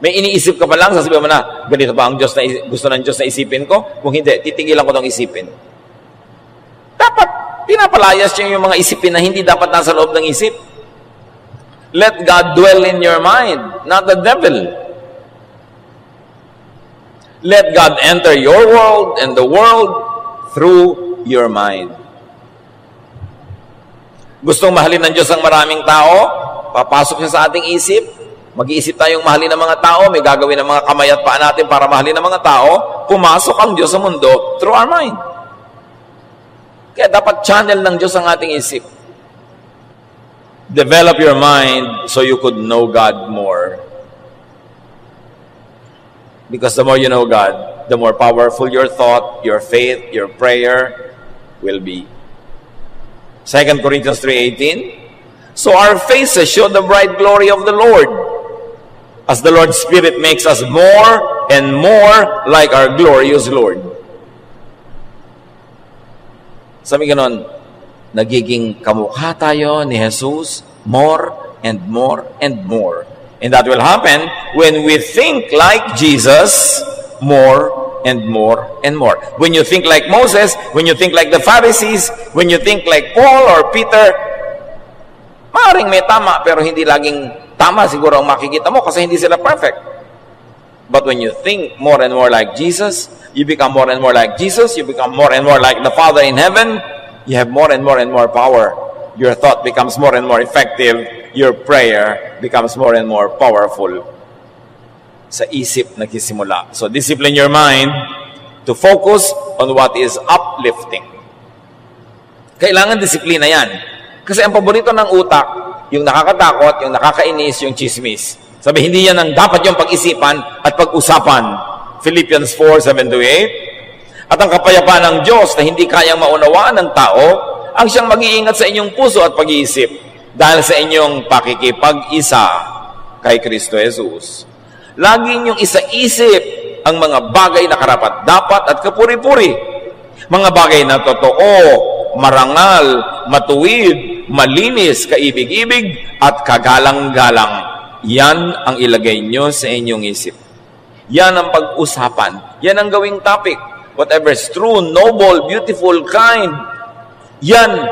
May iniisip ka pa lang, sasabihin mo na, ganito ba ang Diyos na gusto ng Diyos na isipin ko? Kung hindi, titigilan ko itong isipin. Dapat, pinapalayas niya yung mga isipin na hindi dapat nasa loob ng isip. Let God dwell in your mind, not the devil. Let God enter your world and the world through your mind. Gustong mahalin ng Diyos ang maraming tao? Papasok siya sa ating isip. Mag-iisip tayong mahalin ng mga tao. May gagawin ng mga kamay at paa natin para mahalin ng mga tao. Pumasok ang Diyos sa mundo through our mind. Kaya dapat channel ng Diyos ang ating isip. Develop your mind so you could know God more. Because the more you know God, the more powerful your thought, your faith, your prayer will be. 2 Corinthians 3:18, so our faces show the bright glory of the Lord, as the Lord's Spirit makes us more and more like our glorious Lord. Sabi ganon, nagiging kamukha tayo ni Jesus more and more and more. And that will happen when we think like Jesus more and more and more. When you think like Moses, when you think like the Pharisees, when you think like Paul or Peter, maaaring may tama, pero hindi laging tama siguro ang makikita mo kasi hindi sila perfect. But when you think more and more like Jesus, you become more and more like Jesus, you become more and more like the Father in heaven, you have more and more power. Your thought becomes more and more effective. Your prayer becomes more and more powerful. Sa isip nagsisimula. So discipline your mind to focus on what is uplifting. Kailangan disiplina yan. Kasi ang paborito ng utak, yung nakakatakot, yung nakakainis, yung chismis. Sabi, hindi yan ang dapat yung pag-isipan at pag-usapan. Philippians 4:7-8. At ang kapayapaan ng Diyos na hindi kayang maunawaan ng tao, ang siyang mag-iingat sa inyong puso at pag-iisip dahil sa inyong pakikipag-isa kay Kristo Jesus. Lagi niyong isa-isip ang mga bagay na karapat-dapat at kapuri-puri. Mga bagay na totoo, marangal, matuwid, malinis, kaibig-ibig, at kagalang-galang. Yan ang ilagay nyo sa inyong isip. Yan ang pag-usapan. Yan ang gawing topic. Whatever is true, noble, beautiful, kind. Yan.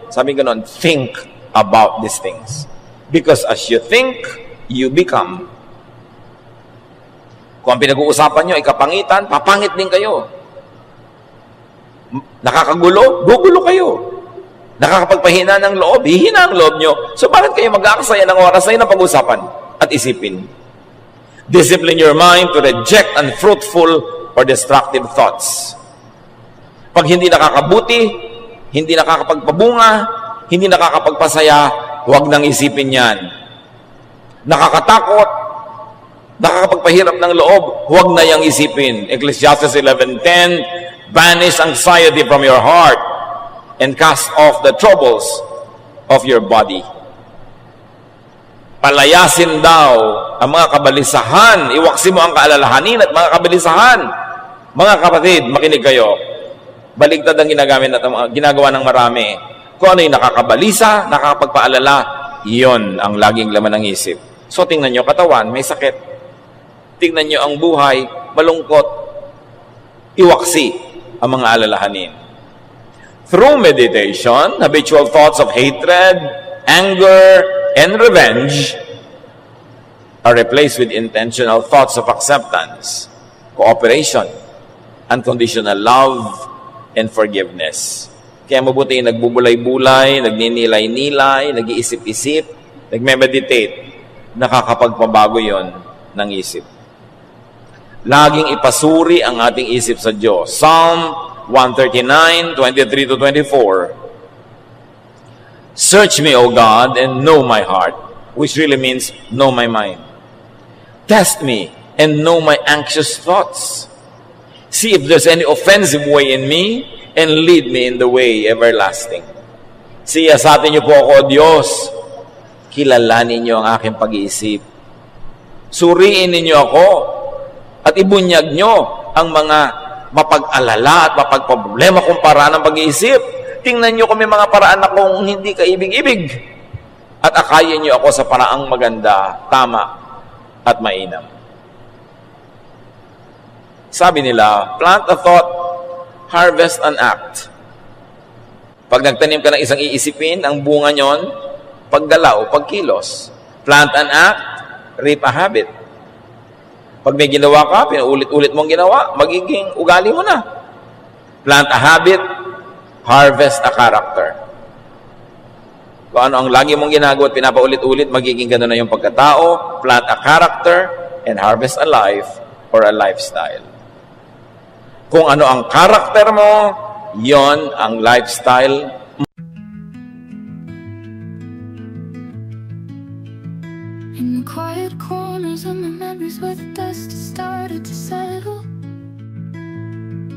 Sabi ganon, think about these things. Because as you think, you become. Kung ang pinag-uusapan nyo ay kapangitan, papangit din kayo. Nakakagulo, gugulo kayo. Nakakapagpahina ng loob, hihina ang loob nyo. So bakit kayo mag-aaksaya ng oras na yun ang pag-usapan at isipin? Discipline your mind to reject unfruitful or destructive thoughts. Pag hindi nakakabuti, hindi nakakapagpabunga, hindi nakakapagpasaya, huwag nang isipin yan. Nakakatakot, nakakapagpahirap ng loob, huwag na yang isipin. Ecclesiastes 11:10, banish anxiety from your heart and cast off the troubles of your body. Palayasin daw ang mga kabalisahan. Iwaksi mo ang kaalalahanin at mga kabalisahan. Mga kapatid, makinig kayo. Baligtad ang ginagawa ng marami. Kung ano yung nakakabalisa, nakakapagpaalala, iyon ang laging laman ng isip. So tingnan nyo, katawan, may sakit. Tingnan nyo ang buhay, malungkot, iwaksi ang mga alalahanin. Through meditation, habitual thoughts of hatred, anger, and revenge are replaced with intentional thoughts of acceptance, cooperation, unconditional love, and forgiveness. Kaya mabuti yung nagbubulay-bulay, nagninilay-nilay, nag-iisip-isip, nagme-meditate, nakakapagpabago yon ng isip. Laging ipasuri ang ating isip sa Diyos. Psalm 139, 23-24. Search me, O God, and know my heart, which really means know my mind. Test me and know my anxious thoughts. See if there's any offensive way in me, and lead me in the way everlasting. Siyasatin niyo po ako, Diyos. Kilalanin niyo ang aking pag-iisip. Suriin ninyo ako at ibunyag niyo ang mga mapag-alala at mapagproblema kong paraan ng pag-iisip. Tingnan niyo kung may mga paraan akong hindi kaibig-ibig. At akayin niyo ako sa paraang maganda, tama, at mainam. Sabi nila, plant a thought, harvest an act. Pag nagtanim ka ng isang iisipin, ang bunga nyon, paggalaw, pagkilos. Plant an act, reap a habit. Pag may ginawa ka, pinuulit-ulit mong ginawa, magiging ugali mo na. Plant a habit, harvest a character. Kung ano ang lagi mong ginagawa at pinapaulit-ulit, magiging gano'n na yung pagkatao. Plant a character and harvest a life or a lifestyle. Kung ano ang karakter mo, yon ang lifestyle. In the quiet corners of my memories where the dust has started to settle,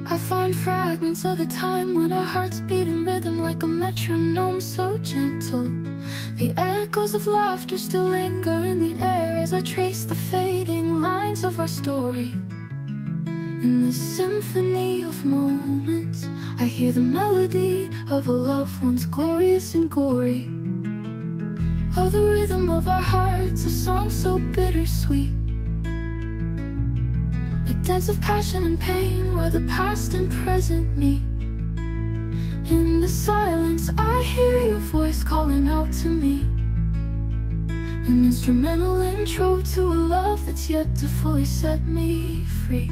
I find fragments of a time when our hearts beat in rhythm like a metronome so gentle. The echoes of laughter still linger in the air as I trace the fading lines of our story. In this symphony of moments, I hear the melody of a love once glorious and gory. Oh, the rhythm of our hearts, a song so bittersweet, a dance of passion and pain where the past and present meet. In the silence, I hear your voice calling out to me, an instrumental intro to a love that's yet to fully set me free.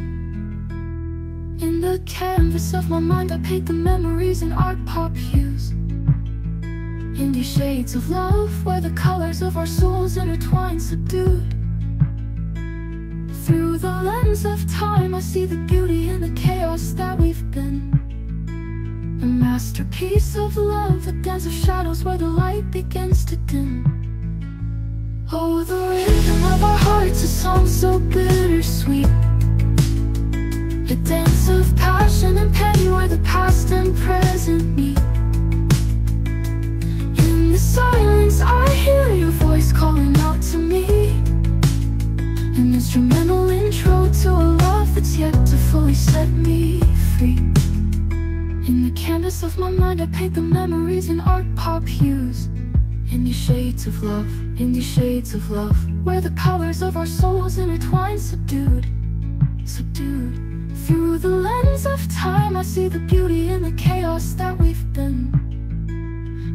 In the canvas of my mind, I paint the memories in art pop hues, in these shades of love where the colors of our souls intertwine subdued. Through the lens of time, I see the beauty in the chaos that we've been, a masterpiece of love, a dance of shadows where the light begins to dim. Oh, the rhythm of our hearts, a song so bittersweet, a dance of passion and pain where the past and present meet. In the silence, I hear your voice calling out to me, an instrumental intro to a love that's yet to fully set me free. In the canvas of my mind, I paint the memories in art pop hues, in these shades of love, in these shades of love, where the colors of our souls intertwine subdued, subdued. Through the lens of time, I see the beauty in the chaos that we've been,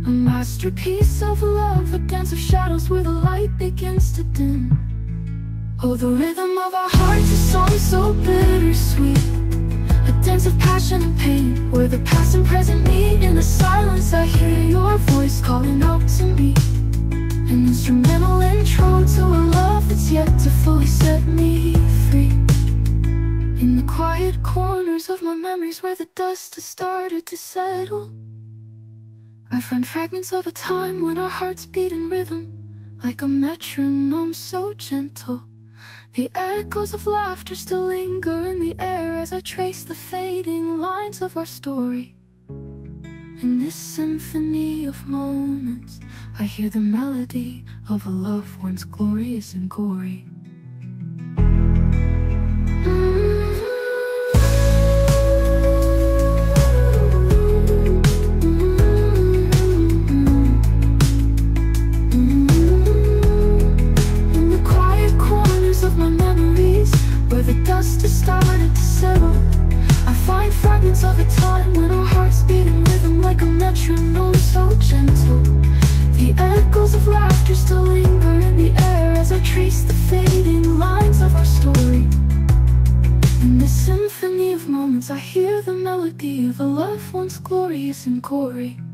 a masterpiece of love, a dance of shadows where the light begins to dim. Oh, the rhythm of our hearts, a song so bittersweet, a dance of passion and pain where the past and present meet. In the silence, I hear your voice calling out to me, an instrumental intro to a love that's yet to fully set me free. In the quiet corners of my memories where the dust has started to settle, I find fragments of a time when our hearts beat in rhythm like a metronome so gentle. The echoes of laughter still linger in the air as I trace the fading lines of our story. In this symphony of moments, I hear the melody of a love once glorious and gory. life once glorious and gory.